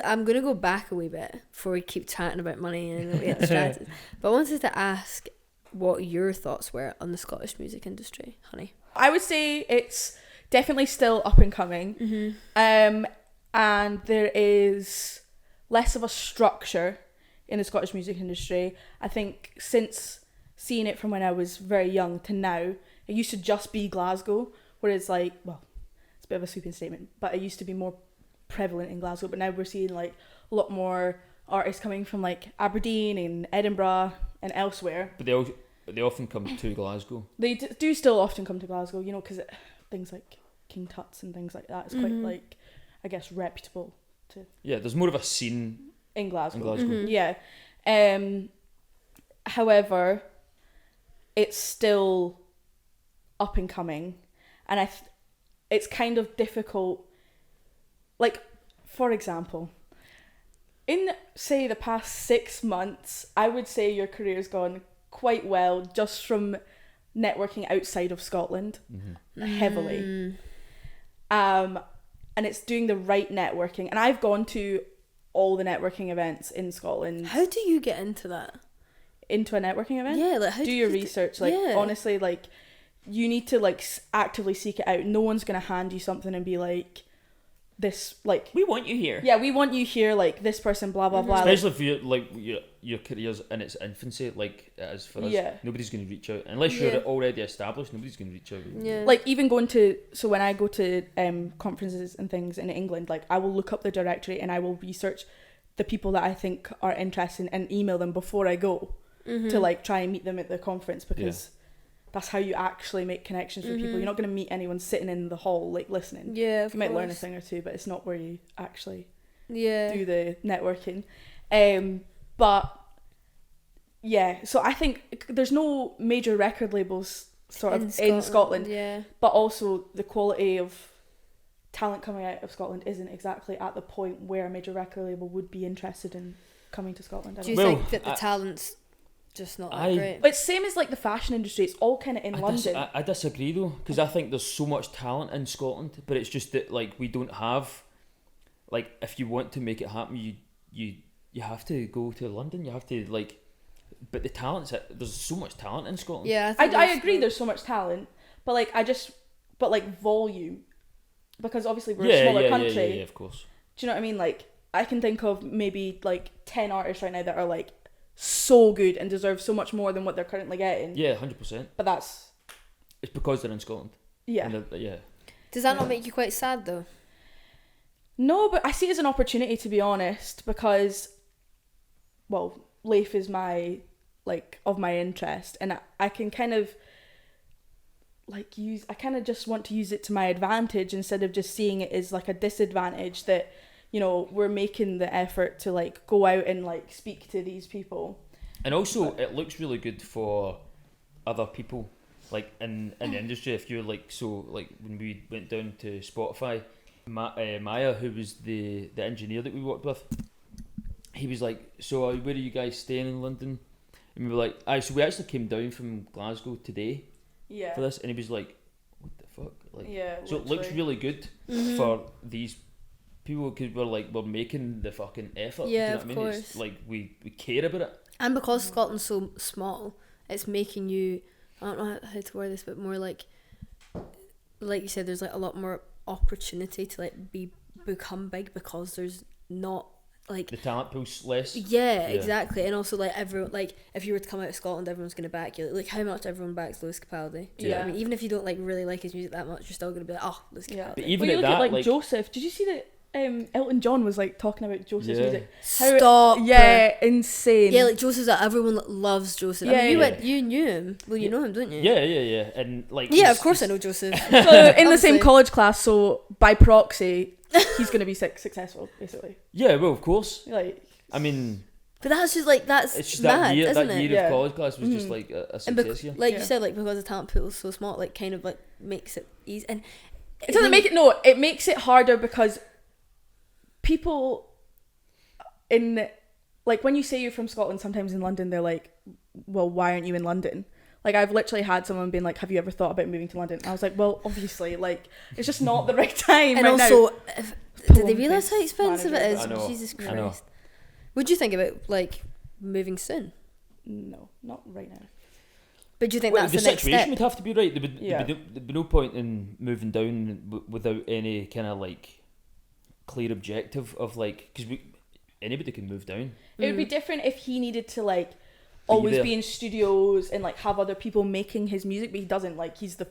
I'm going to go back a wee bit before we keep chatting about money and we get distracted. But I wanted to ask what your thoughts were on the Scottish music industry, honey. I would say it's definitely still up and coming. And there is less of a structure in the Scottish music industry. I think since seeing it from when I was very young to now, it used to just be Glasgow, whereas like, well, it's a bit of a sweeping statement, but it used to be more prevalent in Glasgow, but now we're seeing like a lot more artists coming from like Aberdeen and Edinburgh and elsewhere. But they often come to Glasgow. They do still often come to Glasgow, you know, because things like King Tut's and things like that is quite like, I guess, reputable to. Yeah, there's more of a scene in Glasgow. Yeah. However, it's still up and coming, and it's kind of difficult. Like, for example, in say the past 6 months, I would say your career's gone quite well just from networking outside of Scotland, heavily. And it's doing the right networking, and I've gone to all the networking events in Scotland. How do you get into that? Into a networking event? Yeah, like how do your research. Like, honestly, like, you need to like actively seek it out. No one's gonna hand you something and be like, this, like, we want you here. Yeah, we want you here. Like, this person, blah blah blah. Especially if you like your career's in its infancy, like it is for us. Yeah. Nobody's going to reach out unless you're already established. Nobody's going to reach out. Yeah. Like, even going to, so when I go to conferences and things in England, like, I will look up the directory and I will research the people that I think are interesting and email them before I go to like try and meet them at the conference, because that's how you actually make connections with people. You're not going to meet anyone sitting in the hall like listening. Yeah, you might learn a thing or two, but it's not where you actually do the networking. But yeah, so I think there's no major record labels sort of in Scotland. Yeah, but also the quality of talent coming out of Scotland isn't exactly at the point where a major record label would be interested in coming to Scotland. Do you think that the talent's just not that great? But it's same as like the fashion industry. It's all kind of in London. I disagree though, because I think there's so much talent in Scotland, but it's just that like we don't have, like, if you want to make it happen, you have to go to London. You have to like, but the talent's, there's so much talent in Scotland. Yeah, I agree. There's so much talent, but like but like volume, because obviously we're a smaller country. Yeah, of course. Do you know what I mean? Like, I can think of maybe like 10 artists right now that are like so good and deserve so much more than what they're currently getting. Yeah, 100%. But it's because they're in Scotland. Yeah. Does that not make you quite sad though? No, but I see it as an opportunity, to be honest, because, well, Leif is my, like, of my interest, and I can kind of like use. I kind of just want to use it to my advantage instead of just seeing it as like a disadvantage that, you know, we're making the effort to like go out and like speak to these people. And also, it looks really good for other people, like in the industry. If you're like, so like when we went down to Spotify, Maya, who was the engineer that we worked with, he was like, so where are you guys staying in London? And we were like, so we actually came down from Glasgow today for this, and he was like, what the fuck? Like, so literally. It looks really good for these people, because we're making the fucking effort. Yeah, do you know of what I mean? course. It's like we care about it. And because Scotland's so small, it's making you, I don't know how to word this, but more like you said, there's like a lot more opportunity to like become big, because there's not like the talent pool's less. Yeah, exactly. And also like everyone, like if you were to come out of Scotland, everyone's gonna back you. Like how much everyone backs Lewis Capaldi. Do you know what I mean? Even if you don't like really like his music that much, you're still gonna be like, oh, Lewis Capaldi. But even you look at like Joseph. Did you see that? Elton John was like talking about Joseph's music. Stop. Insane. Yeah, like Joseph's like, everyone loves Joseph. Yeah, I mean, you knew him. Well, you know him, don't you? Yeah. And like, yeah, of course I know Joseph. So in the same college class, so by proxy, he's gonna be successful, basically. Yeah, well, of course. Like, I mean, but that's just like it's just mad, that year, isn't that it? year of college class was just like a success year. Like you said, like because the talent pool is so small, it like kind of like makes it easy, and it doesn't make it. No, it makes it harder because people in, like, when you say you're from Scotland, sometimes in London they're like, well, why aren't you in London? Like, I've literally had someone being like, have you ever thought about moving to London? And I was like, well, obviously, like, it's just not the right time. And right also, now. Do they realise how expensive it is? I know. Jesus Christ. Would you think about like moving soon? No, not right now. But do you think that's the next step? The situation would have to be right. There'd be no point in moving down without any kind of like clear objective of like, because anybody can move down. It would be different if he needed to like always be in studios and like have other people making his music, but he doesn't. Like, he's the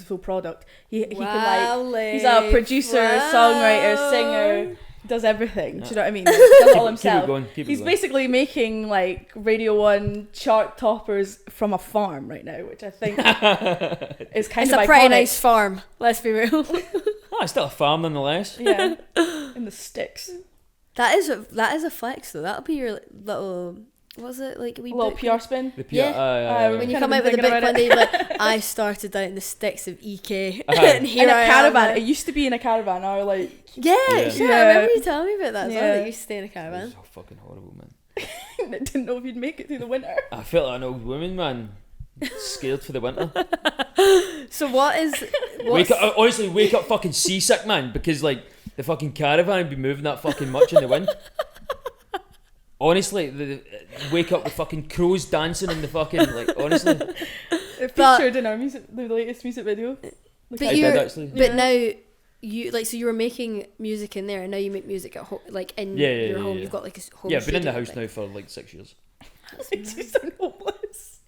full product. He can like, he's a producer, songwriter, singer, does everything. Do you know what I mean? He does it all himself. He's basically making like Radio 1 chart toppers from a farm right now, which I think is kind of iconic. It's a pretty nice farm, let's be real. It's still a farm nonetheless. Yeah, in the sticks. That is a flex though. That'll be your little. Was it like a wee little PR spin? The PR, when you come out with a big one day, like, I started out in the sticks of EK, and here in a caravan. It used to be in a caravan. Or like I remember you telling me about that. Yeah. Well, you used to stay in a caravan. It was so fucking horrible, man. I didn't know if you'd make it through the winter. I felt like an old woman, man. Scared for the winter. So honestly, wake up fucking seasick, man, because like the fucking caravan would be moving that fucking much in the wind. Honestly, wake up with fucking crows dancing in the fucking, like, honestly. It featured in our the latest music video. But I did actually. But now you so you were making music in there, and now you make music at home, like in your home. You've got like a home. Yeah, I've been in the house now for like 6 years. Makes you sound hopeless.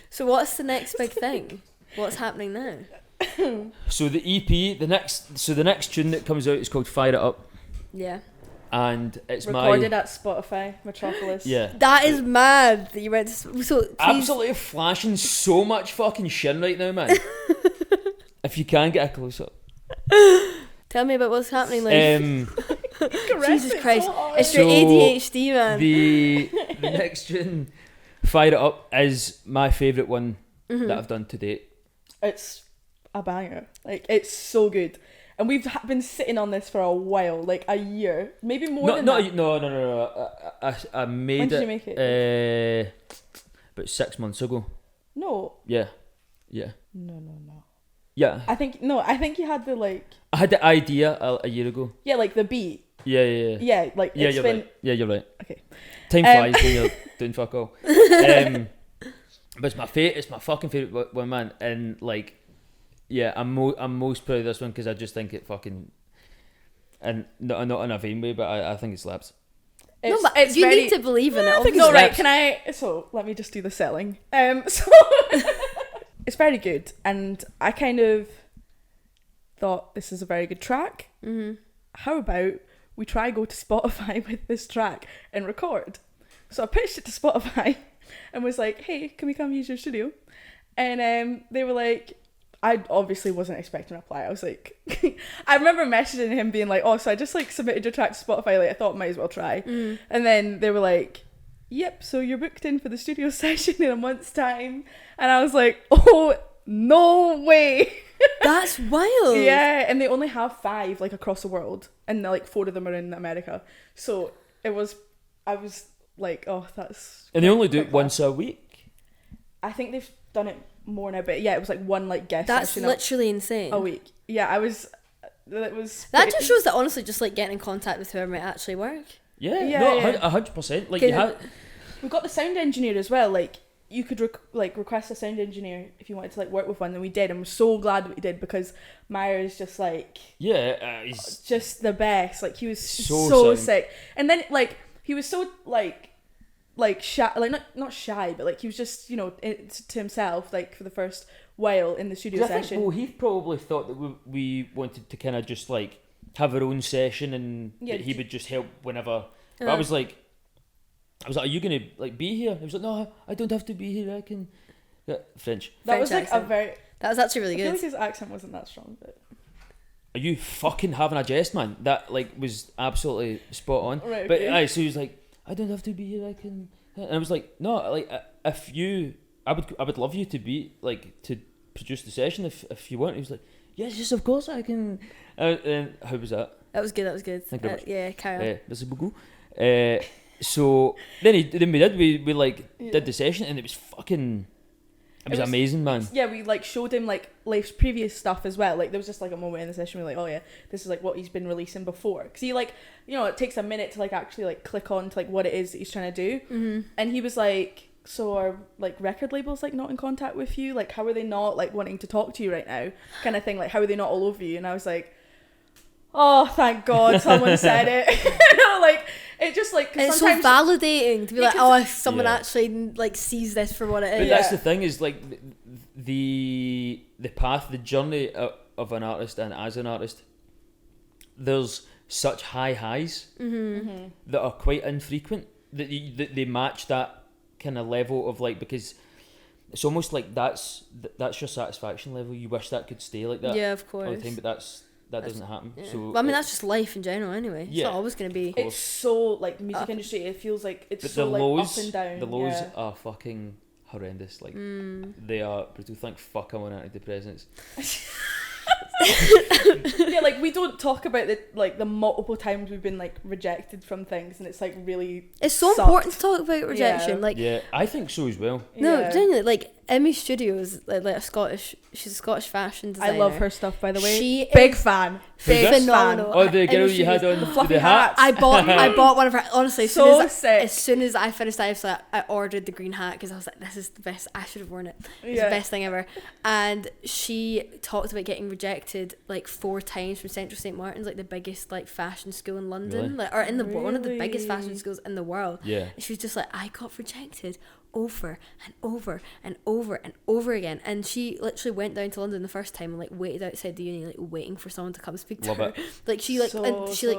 So what's the next big thing? What's happening now? So the EP, the next tune that comes out is called Fire It Up. Yeah. And it's recorded at Spotify Metropolis. Yeah, that is mad that you went to. So absolutely flashing so much fucking shit right now, man. If you can get a close up. Tell me about what's happening, Leif. Jesus Christ, it's your ADHD, man. The next tune, Fire It Up, is my favourite one that I've done to date. It's a banger. Like, it's so good. And we've been sitting on this for a while, like a year, maybe more than that. No. I made it. When did you make it? About 6 months ago. No. Yeah. No. Yeah. I think you had the like. I had the idea a year ago. Yeah, like the beat. Yeah. Yeah, like it's you're been. Right. Yeah, you're right. Okay. Time flies when you're doing fuck all. But it's my fucking favourite one, man, and like. Yeah, I'm most proud of this one because I just think it fucking, and not in a vain way, but I think it slaps. It's you need to believe in it. I think no, right? Can I? So let me just do the selling. So it's very good, and I kind of thought this is a very good track. Mm-hmm. How about we try go to Spotify with this track and record? So I pitched it to Spotify and was like, "Hey, can we come use your studio?" And they were like, I obviously wasn't expecting a reply. I was like, I remember messaging him being like, oh, so I just like submitted your track to Spotify. Like, I thought I might as well try. And then they were like, yep, so you're booked in for the studio session in a month's time. And I was like, oh, no way. That's wild. Yeah, and they only have 5 like across the world, and like 4 of them are in America. So I was like, oh, that's. And they only do it once a week. I think they've done it more now, but yeah, it was like one like guest That's session literally insane. a week. Yeah, it was. That just shows that honestly, just like getting in contact with whoever might actually work. Yeah, no, 100%. Like we've got the sound engineer as well. Like you could request a sound engineer if you wanted to like work with one, and we did, and we're so glad that we did because Meyer is just like he's just the best. Like he was so sick, and then like he was so like shy, like not shy, but like he was just to himself like for the first while in the studio session. He probably thought that we wanted to kind of just like have our own session, and that he would just help whenever. But I was like, are you gonna like be here? He was like, no, I don't have to be here. I can. Yeah, French. That was like accent. That was actually really good. I feel like his accent wasn't that strong, but. Are you fucking having a jest, man? That like was absolutely spot on. Right, okay. But so he was like, I don't have to be here. I can. And I was like, no, like I would love you to be like to produce the session if you want. He was like, yes, of course I can. And how was that? That was good. Thank you very much. Yeah, carry on. Merci beaucoup. So then we like did the session, and it was fucking. It was amazing, man. Yeah, we like showed him like Leif's previous stuff as well. Like there was just like a moment in the session where like, oh yeah, this is like what he's been releasing before. Because he like, it takes a minute to like actually like click on to like what it is that he's trying to do. And he was like, so are like record labels like not in contact with you? Like how are they not like wanting to talk to you right now? Kind of thing. Like how are they not all over you? And I was like, oh, thank God someone said it. Like it just like it's so validating to be like, oh, if someone actually like sees this for what it is. But that's the thing is like the path, the journey of an artist, and as an artist, there's such high highs that are quite infrequent that they match that kind of level of like, because it's almost like that's your satisfaction level. You wish that could stay like that. Yeah, of course. All the time, but that doesn't happen. Yeah. So well, I mean, that's just life in general anyway. It's not always going to be. It's so like music industry. It feels like it's so like up and down. The lows are fucking horrendous. Like they are brutal. Thank fuck I'm on antidepressants. Yeah, like we don't talk about the multiple times we've been like rejected from things, and it's like really. It's so important to talk about rejection. Yeah, I think so as well. No, genuinely, like Emmy Studios, like she's a Scottish fashion designer. I love her stuff, by the way. She big fan. Phenomenal. Oh, the girl you had on the fluffy hat. I bought one of her. Honestly, sick. As soon as I finished that episode, I ordered the green hat because I was like, this is the best. I should have worn it. It's the best thing ever. And she talked about getting rejected like 4 times from Central St Martin's, like the biggest like fashion school in London, like or in the one of the biggest fashion schools in the world. Yeah. And she was just like, I got rejected over and over and over and over again, and she literally went down to London the first time and like waited outside the uni, like waiting for someone to come speak to her. Like she like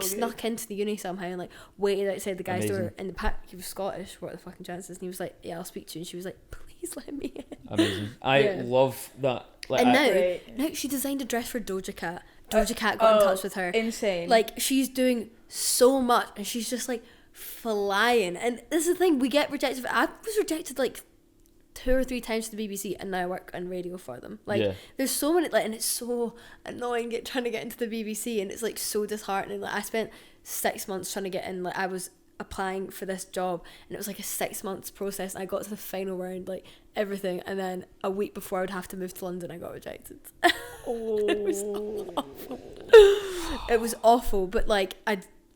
snuck into the uni somehow and like waited outside the guy's door, and the he was Scottish. What are the fucking chances? And he was like, yeah, I'll speak to you. And she was like, please let me in. Amazing. I love that. Like, and now she designed a dress for Doja Cat. Doja Cat got in touch with her. Insane. Like she's doing so much, and she's just like flying. And this is the thing, we get rejected. I was rejected like 2 or 3 times to the BBC, and now I work on radio for them. Like there's so many, like, and it's so annoying trying to get into the BBC, and it's like so disheartening. Like I spent 6 months trying to get in. Like I was applying for this job, and it was like a 6 months process, and I got to the final round, like everything, and then a week before I would have to move to London, I got rejected. It was awful. It was awful, but like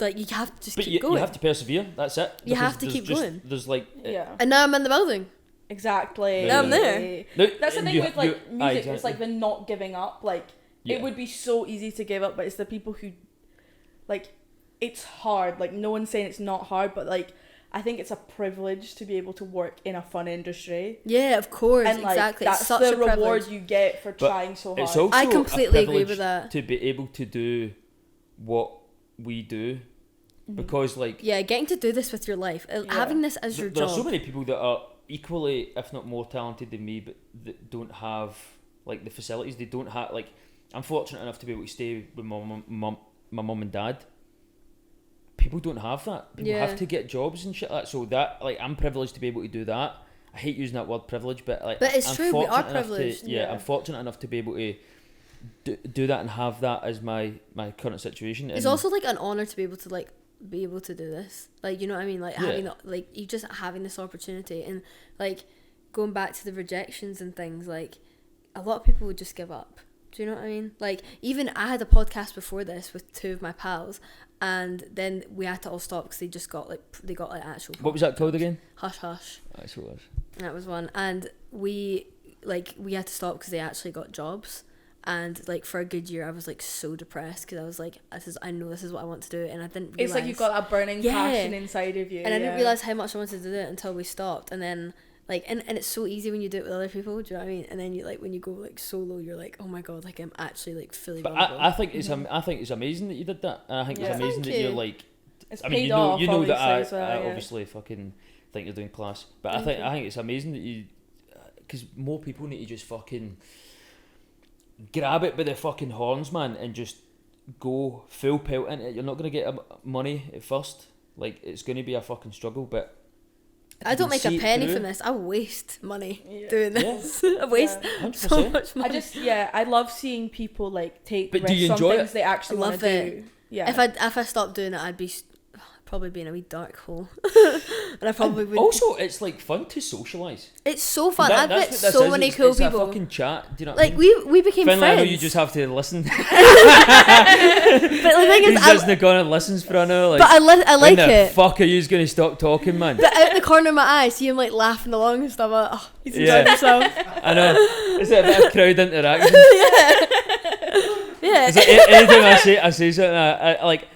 you have to just keep going. You have to persevere. That's it. You have to keep going. There's like and now I'm in the building. Exactly. Now I'm there. That's the thing with like music. Exactly. It's like the not giving up. Like it would be so easy to give up, but it's the people who like it's hard. Like no one's saying it's not hard, but like I think it's a privilege to be able to work in a fun industry. Yeah, of course, and, like, exactly. That's it's such the a reward privilege you get for trying so hard. It's also I completely a agree with that. To be able to do what we do because like getting to do this with your life, having this as your job. There are so many people that are equally, if not more talented than me, but that don't have like the facilities. They don't have like. I'm fortunate enough to be able to stay with my mum and dad. People don't have that. People have to get jobs and shit like that. So that like I'm privileged to be able to do that. I hate using that word privilege, but like it's I'm true. We are privileged. I'm fortunate enough to be able to do that and have that as my current situation. It's also like an honor to be able to do this. Like, you know what I mean? Like having like you just having this opportunity, and like going back to the rejections and things, like a lot of people would just give up. Do you know what I mean? Like, even I had a podcast before this with 2 of my pals, and then we had to all stop because they got actual. What was that called again? Hush Hush. That's what it was. That was one, and we had to stop because they actually got jobs, and like for a good year I was like so depressed because I was like, I know this is what I want to do, and I didn't realize. It's like you've got that burning passion inside of you, and I didn't realize how much I wanted to do it until we stopped, and then. Like and it's so easy when you do it with other people, do you know what I mean? And then you like when you go like solo, you're like, oh my god, like I'm actually like fully. But I think it's amazing that you did that. And I think it's amazing that you're like. It's I mean, paid off, you know that I well, obviously fucking think you're doing class, but I think it's amazing that you, because more people need to just fucking grab it by the fucking horns, man, and just go full pelt into it. You're not gonna get money at first. Like it's gonna be a fucking struggle, but. I don't make a penny from this. I waste money doing this. I waste so much money. I love seeing people like take but risks on things they actually want to do. Yeah. If I stopped doing it, I'd be probably be in a wee dark hole. And I probably would. Also, it's like fun to socialise. It's so fun. I've met so many cool people. It's a fucking chat. Do you know what like I mean? we became Finally, friends. I know you just have to listen. But the thing is, he's listening gone and listens for an hour. Like, but I like when it. The fuck are you going to stop talking, man? But out the corner of my eye, I see him like laughing along and stuff. I'm like, oh, he's enjoying himself. I know. It's a bit of crowd interaction. Yeah. It's like anytime I say something,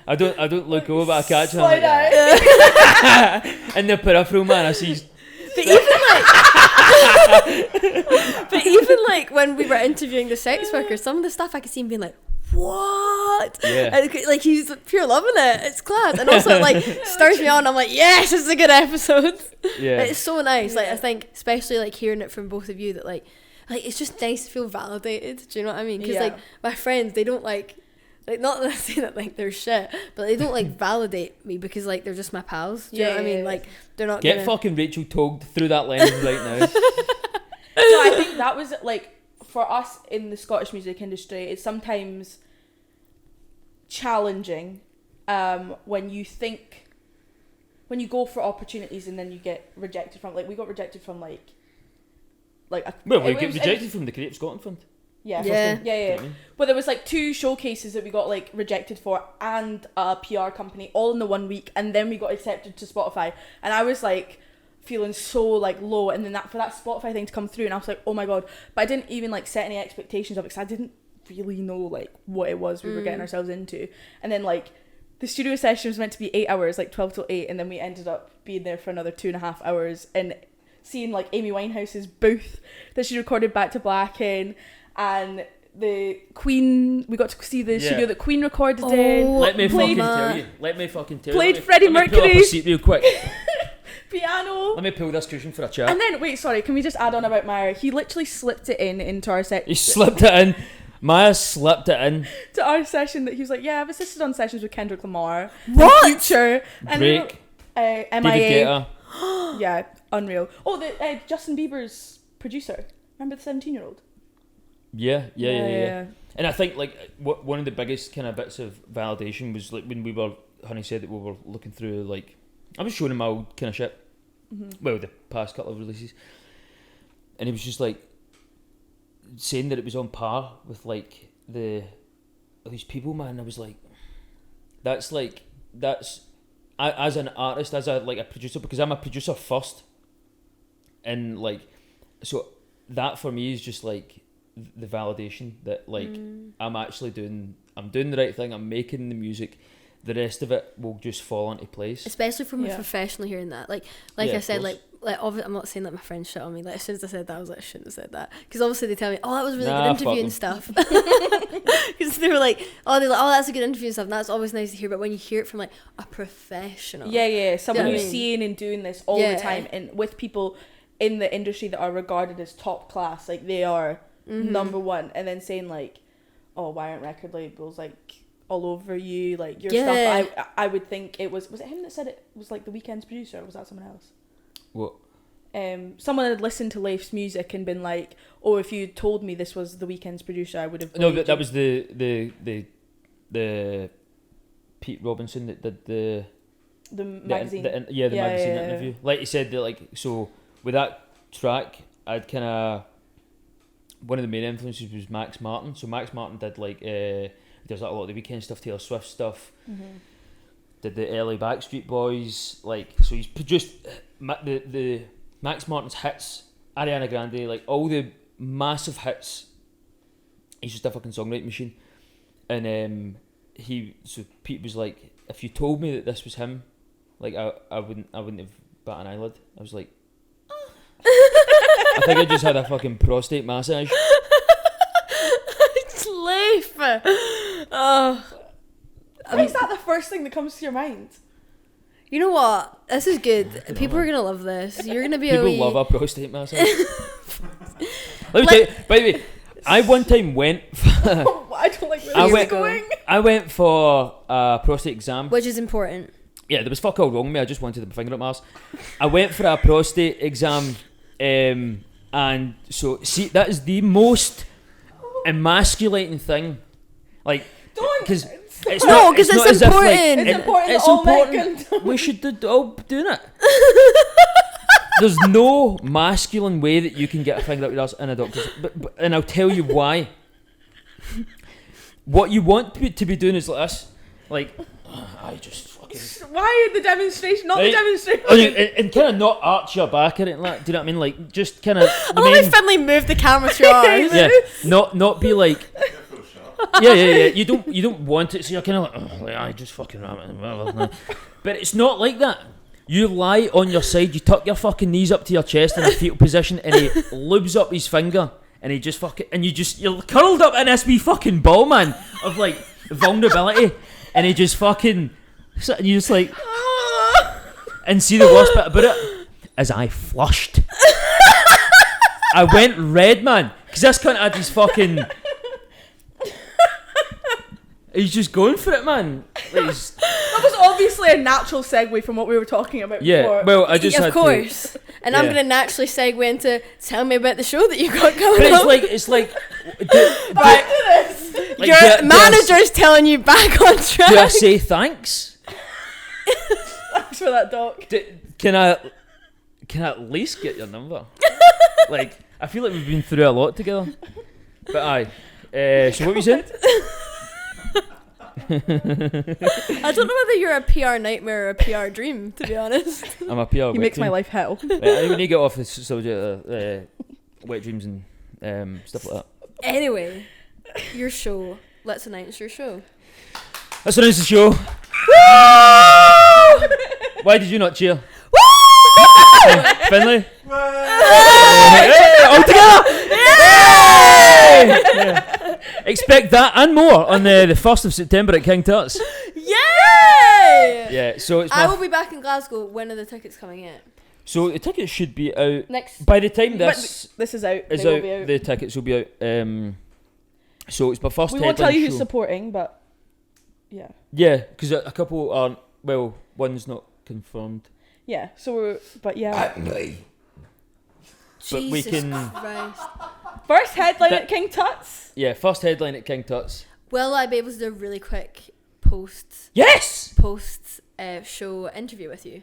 I don't look over, but I catch him. Like, in the peripheral, man, I see. But even like when we were interviewing the sex workers, some of the stuff I could see him being like, what? Yeah. And, like he's pure loving it. It's class, and also like stirs me on. I'm like, yes, this is a good episode. Yeah. It's so nice. Like I think, especially like hearing it from both of you, that like it's just nice to feel validated. Do you know what I mean? Because like my friends, they don't like not that I say that like they're shit, but they don't like validate me because like they're just my pals. Do you know what I mean? Like they're not. Get fucking Rachel told through that lens right now. No, I think that was like for us in the Scottish music industry. It's sometimes challenging when you go for opportunities and then you get rejected from. Like we got rejected from we get rejected from the Creative Scotland Fund. Yeah. But there was like 2 showcases that we got like rejected for and a PR company all in the 1 week, and then we got accepted to Spotify, and I was like feeling so like low, and then for that Spotify thing to come through, and I was like, oh my god, but I didn't even like set any expectations of it because I didn't really know like what it was we were getting ourselves into, and then like the studio session was meant to be 8 hours, like 12 till 8, and then we ended up being there for another 2.5 hours and seeing like Amy Winehouse's booth that she recorded Back to Black in. And the Queen, we got to see the studio that Queen recorded in. Let me fucking tell you. Played Freddie Mercury. Pull up a seat real quick. Piano. Let me pull this cushion for a chat. And then, wait, sorry, can we just add on about Maya? He literally slipped it into our set. He slipped it in. Maya slipped it in. To our session that he was like, yeah, I've assisted on sessions with Kendrick Lamar. What? Future. Drake. MIA. David Guetta. Yeah, unreal. Oh, the Justin Bieber's producer. Remember the 17-year-old? Yeah. And I think like one of the biggest kind of bits of validation was like when Honey said that we were looking through, like I was showing him my old kind of shit, well, the past couple of releases, and he was just like saying that it was on par with like these people, man. I was like, that's as an artist, as a producer, because I'm a producer first, and like so that for me is just like the validation that like I'm doing the right thing, I'm making the music, the rest of it will just fall into place, especially from a professional hearing that like I said, like like, obviously, I'm not saying that my friends shit on me. Like, as soon as I said that, I was like, I shouldn't have said that. Because obviously they tell me, oh, that was a really good interview and stuff. Because they were like, oh, that's a good interview and stuff. And that's always nice to hear. But when you hear it from like a professional, someone who's seeing and doing this all the time, and with people in the industry that are regarded as top class, like they are number one, and then saying like, oh, why aren't record labels like all over you, like your stuff? I would think it was it him that said it was like the Weeknd's producer, or was that someone else? What? Someone had listened to Leif's music and been like, oh, if you told me this was the Weeknd's producer, I would have. No, that was the Pete Robinson that did the magazine. The magazine interview. Like he said that, like, so with that track, I'd kind of, one of the main influences was Max Martin. So Max Martin did like there's like a lot of the Weeknd stuff, Taylor Swift stuff. Did the LA Backstreet Boys, like, so he's produced the Max Martin's hits, Ariana Grande, like all the massive hits. He's just a fucking songwriting machine. And so Pete was like, if you told me that this was him, like I wouldn't have bat an eyelid. I was like, I think I just had a fucking prostate massage. It's Leif. Oh. Why is that the first thing that comes to your mind? You know what? This is good. People are gonna love this. You're gonna be people love a prostate massage. Let me tell you, by the way, I one time went for I don't like where this is going. I went for a prostate exam, which is important. Yeah, there was fuck all wrong with me. I just wanted to put my finger up my arse. I went for a prostate exam, and so see, that is the most emasculating thing. Like, because it's important. It's important. It's important. We should all doing it. There's no masculine way that you can get a finger up your arse in a doctor's, but and I'll tell you why. What you want to be doing is like this, like, I just fucking. Why the demonstration? Not the demonstration. And kind of not arch your back or anything like that. Do you know what I mean? Like, just kind of. I love how Finley moved the camera to your eyes. Yeah, not be like. Yeah. You don't want it, so you're kind of like, I just fucking ram it. But it's not like that. You lie on your side, you tuck your fucking knees up to your chest in a fetal position, and he lubes up his finger, and he just fucking, and you're curled up in this wee fucking ball, man, of like vulnerability, and he just fucking, and you just like, and see the worst bit about it, as I flushed. I went red, man, because this cunt had his fucking. He's just going for it, man. Like, that was obviously a natural segue from what we were talking about before. Well, I just of had course. And I'm going to naturally segue into tell me about the show that you got coming up. But it's like back to this. Like, your manager's telling you back on track. Do I say thanks? Thanks for that, Doc. Can I at least get your number? Like, I feel like we've been through a lot together. But aye. So what were you saying? I don't know whether you're a PR nightmare or a PR dream, to be honest. I'm a PR. He makes my life hell. I think we need to get off the subject of wet dreams and stuff like that. Anyway, your show. Let's announce your show. Let's announce the show. Why did you not cheer? Hey, Finley? Hey, all together! Yeah! Expect that and more on the 1st of September at King Tut's. Yay! Yeah, so it's I will be back in Glasgow. When are the tickets coming in? So the tickets should be out next. By the time this is out. The tickets will be out. So it's my first. We won't tell you who's supporting, but yeah. Yeah, because a couple aren't. Well, one's not confirmed. Yeah. So, but yeah. Jesus we can. Christ. First headline at King Tut's. Yeah, first headline at King Tut's. Will I be able to do a really quick post? Yes. Show interview with you.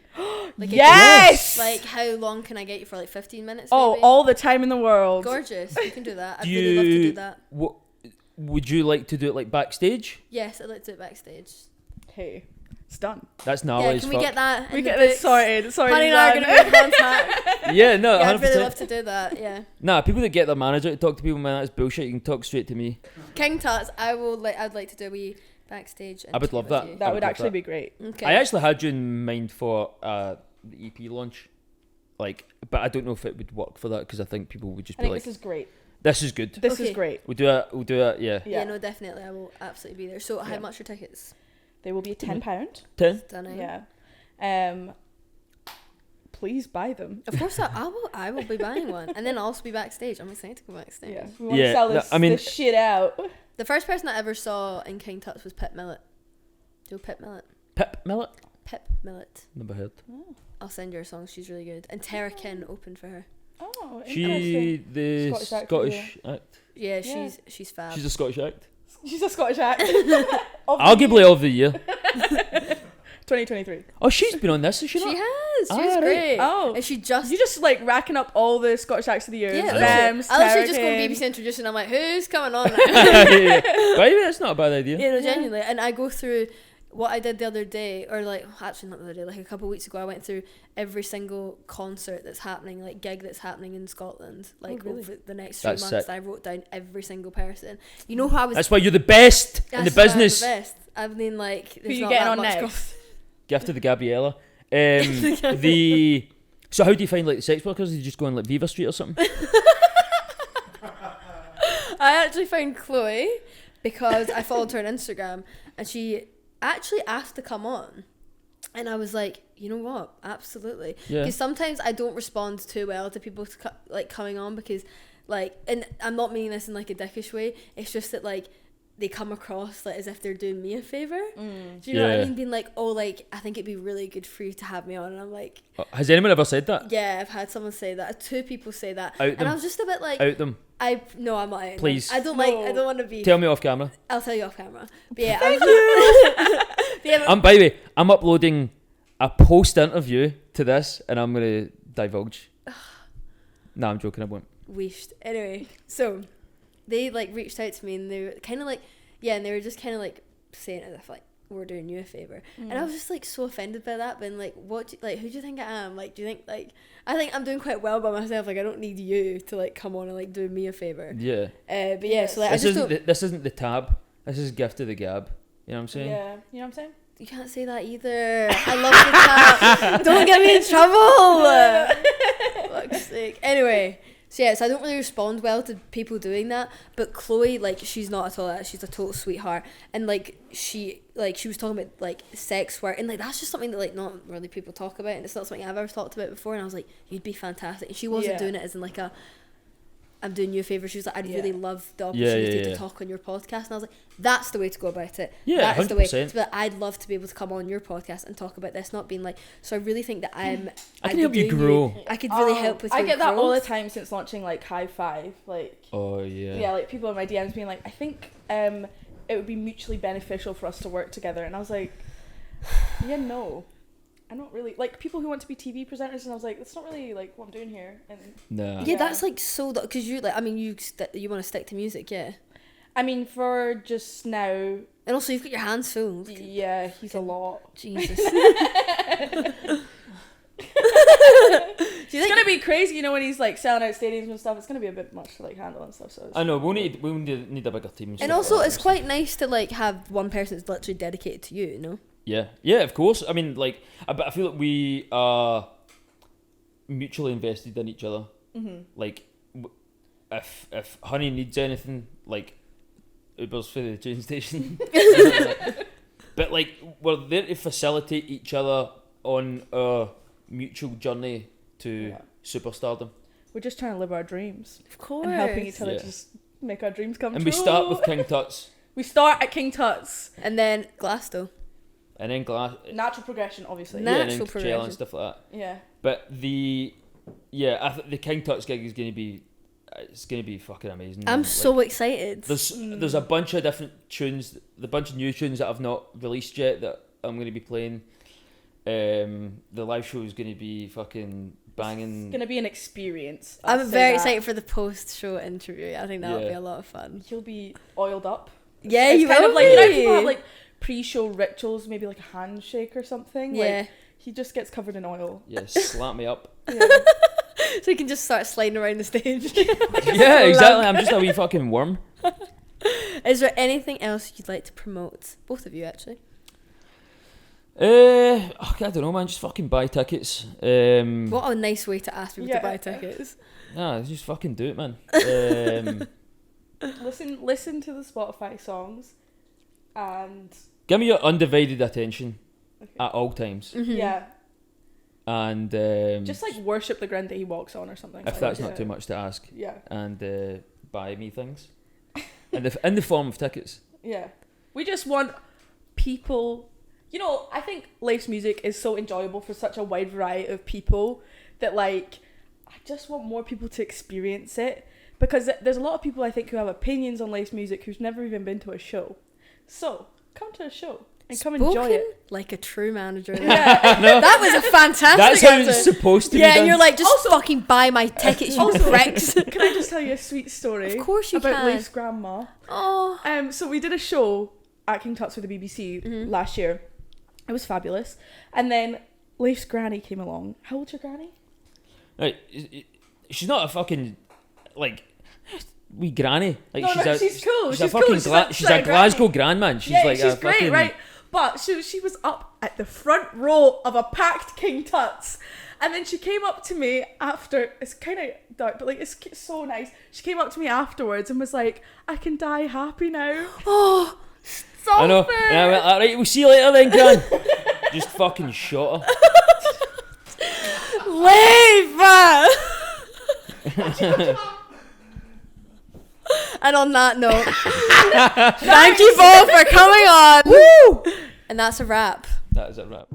Like yes. Like how long can I get you for? Like 15 minutes? Oh, maybe? all the time in the world. Gorgeous. You can do that. I'd really love to do that. Would you like to do it like backstage? Yes, I'd like to do it backstage. Hey. It's done. That's gnarly as fuck. fuck. We get that? We get this sorted. Honey and I are going to be in contact. Yeah, no, 100%. I'd really love to do that. Yeah. Nah, people that get their manager to talk to people, man, that's bullshit. You can talk straight to me. King Tut's, I'd like to do a wee backstage. I would love that. That would actually be great. Okay. I actually had you in mind for the EP launch. like, but I don't know if it would work for that because I think people would just I be think like, this is great. This is good. This is great. We'll do it. Yeah. Yeah, no, definitely. I will absolutely be there. So, how much are tickets? They will be £10. 10. Stunning. Yeah. Please buy them. Of course, I will be buying one, and then I'll also be backstage. I'm excited to go backstage. Yeah, we want to sell this shit out. The first person I ever saw in King Tut's was Pip Millett. Do you know Pip Millett? Pip Millett? Pip Millett. Never heard. Oh. I'll send you her song. She's really good. And Tara Kin opened for her. Oh, She the Scottish act. Yeah, she's fab. She's a Scottish act. She's a Scottish act. Arguably of the year. 2023. Oh, she's been on this, has she not? She has. She's great. Oh, and you just like racking up all the Scottish acts of the year. Yeah, I literally just go BBC Introducing. I'm like, who's coming on now? By the way, that's not a bad idea. Yeah, no, genuinely. And I go through what I did the other day, or like actually not the other day, like a couple of weeks ago. I went through every single concert that's happening, like gig that's happening in Scotland, like over the next 3 months. Sick. I wrote down every single person. You know how I was. That's why you're the best in the business. I'm the best. I mean, like, there's who you not getting that on much next? Gift to the Gabriella. So how do you find like the sex workers? Did you just go on like Viva Street or something? I actually found Chloe because I followed her on Instagram and she actually asked to come on, and I was like, you know what, absolutely. Because sometimes I don't respond too well to people like coming on because like, and I'm not meaning this in like a dickish way, it's just that like they come across like as if they're doing me a favour. Do you know what I mean? Being like, oh, like, I think it'd be really good for you to have me on. And I'm like... Has anyone ever said that? Yeah, I've had someone say that. 2 people say that. Out them. And I was just a bit like... Out them. No, I'm not out. Please. I don't want to be... Tell me off camera. I'll tell you off camera. But yeah, Thank you! By the way, I'm uploading a post-interview to this and I'm going to divulge. Nah, I'm joking, I won't. Wished. Anyway, so... They like reached out to me and they were kind of like, and they were just kind of like saying as if like we're doing you a favour, and I was just like so offended by that. Being like, what? Like, who do you think I am? Like, do you think like I think I'm doing quite well by myself? Like, I don't need you to like come on and like do me a favour. Yeah. But yeah, so like this isn't the tab. This is gift to the gab. You know what I'm saying? Yeah. You know what I'm saying? You can't say that either. I love the tab. Don't get me in trouble. Fuck's sake. Anyway. So I don't really respond well to people doing that, but Chloe, like, she's not at all that. She's a total sweetheart, and like she was talking about like sex work, and like that's just something that like not really people talk about, and it's not something I've ever talked about before. And I was like, you'd be fantastic. And she wasn't doing it as in like a, I'm doing you a favour. She was like, I'd really love the opportunity to talk on your podcast. And I was like, that's the way to go about it. Yeah, that's 100%. the way. But I'd love to be able to come on your podcast and talk about this, not being like. So I really think that I can help you grow. I could really help with. I get that growth. all the time since launching like High Five. Like. Oh yeah. Yeah, like people in my DMs being like, I think it would be mutually beneficial for us to work together, and I was like, yeah, no. I don't really like people who want to be TV presenters, and I was like, that's not really like what I'm doing here. And no. Yeah, that's like so because you like. I mean, you want to stick to music, yeah. I mean, for just now. And also, you've got your hands full. Yeah, he's a lot. Jesus. It's gonna be crazy, you know, when he's like selling out stadiums and stuff. It's gonna be a bit much to like handle and stuff. So I know we need a bigger team. And also, it's quite nice to like have one person that's literally dedicated to you. You know. Yeah, of course. I mean, like, but I feel like we are mutually invested in each other. Mm-hmm. Like, if Honey needs anything, like, Uber's for the train station. But like, we're there to facilitate each other on our mutual journey to superstardom. We're just trying to live our dreams, of course, and helping each other just make our dreams come true. And we start with King Tut's. We start at King Tut's, and then Glasgow. And then natural progression, obviously. Natural and then Coachella and stuff like that. Yeah. But the King Tut's gig is going to be, it's going to be fucking amazing. I'm so excited. There's a bunch of different tunes, a bunch of new tunes that I've not released yet that I'm going to be playing. The live show is going to be fucking banging. It's going to be an experience. I'm very excited for the post-show interview. I think that'll be a lot of fun. He'll be oiled up. Yeah, it's you kind will of like, you know, people have like pre-show rituals, maybe like a handshake or something. Yeah. Like, he just gets covered in oil. Yeah, slap me up. Yeah. So he can just start sliding around the stage. Yeah, exactly. I'm just a wee fucking worm. Is there anything else you'd like to promote? Both of you, actually. I don't know, man. Just fucking buy tickets. What a nice way to ask people to buy tickets. Nah, just fucking do it, man. Listen to the Spotify songs, and give me your undivided attention at all times. Mm-hmm. Yeah. And just like worship the ground that he walks on or something. If that's not too much to ask. Yeah. And buy me things, in the form of tickets. Yeah. We just want people. You know, I think Leif's music is so enjoyable for such a wide variety of people that like I just want more people to experience it, because there's a lot of people I think who have opinions on Leif's music who's never even been to a show. So come to a show. And come enjoy it. Like a true manager. Yeah. No. That was a fantastic That's how it's supposed to be done. Yeah, and you're like, just also, fucking buy my tickets, you pricks. Can I just tell you a sweet story? Of course you about can. Leif's grandma. Oh. So we did a show at King Tut's with the BBC last year. It was fabulous. And then Leif's granny came along. How old's your granny? Right, she's not a fucking like wee granny. Like she's cool. She's a fucking cool. she's a Glasgow grandman. She's like she's a great, fucking, right? But she was up at the front row of a packed King Tut's, and then she came up to me after. It's kind of dark, but like it's so nice. She came up to me afterwards and was like, "I can die happy now." Oh, I know. And I went, all right, we'll see you later then, Gran. Just fucking shot her. Leif! And on that note, thank you both for coming on. Woo! And that's a wrap. That is a wrap.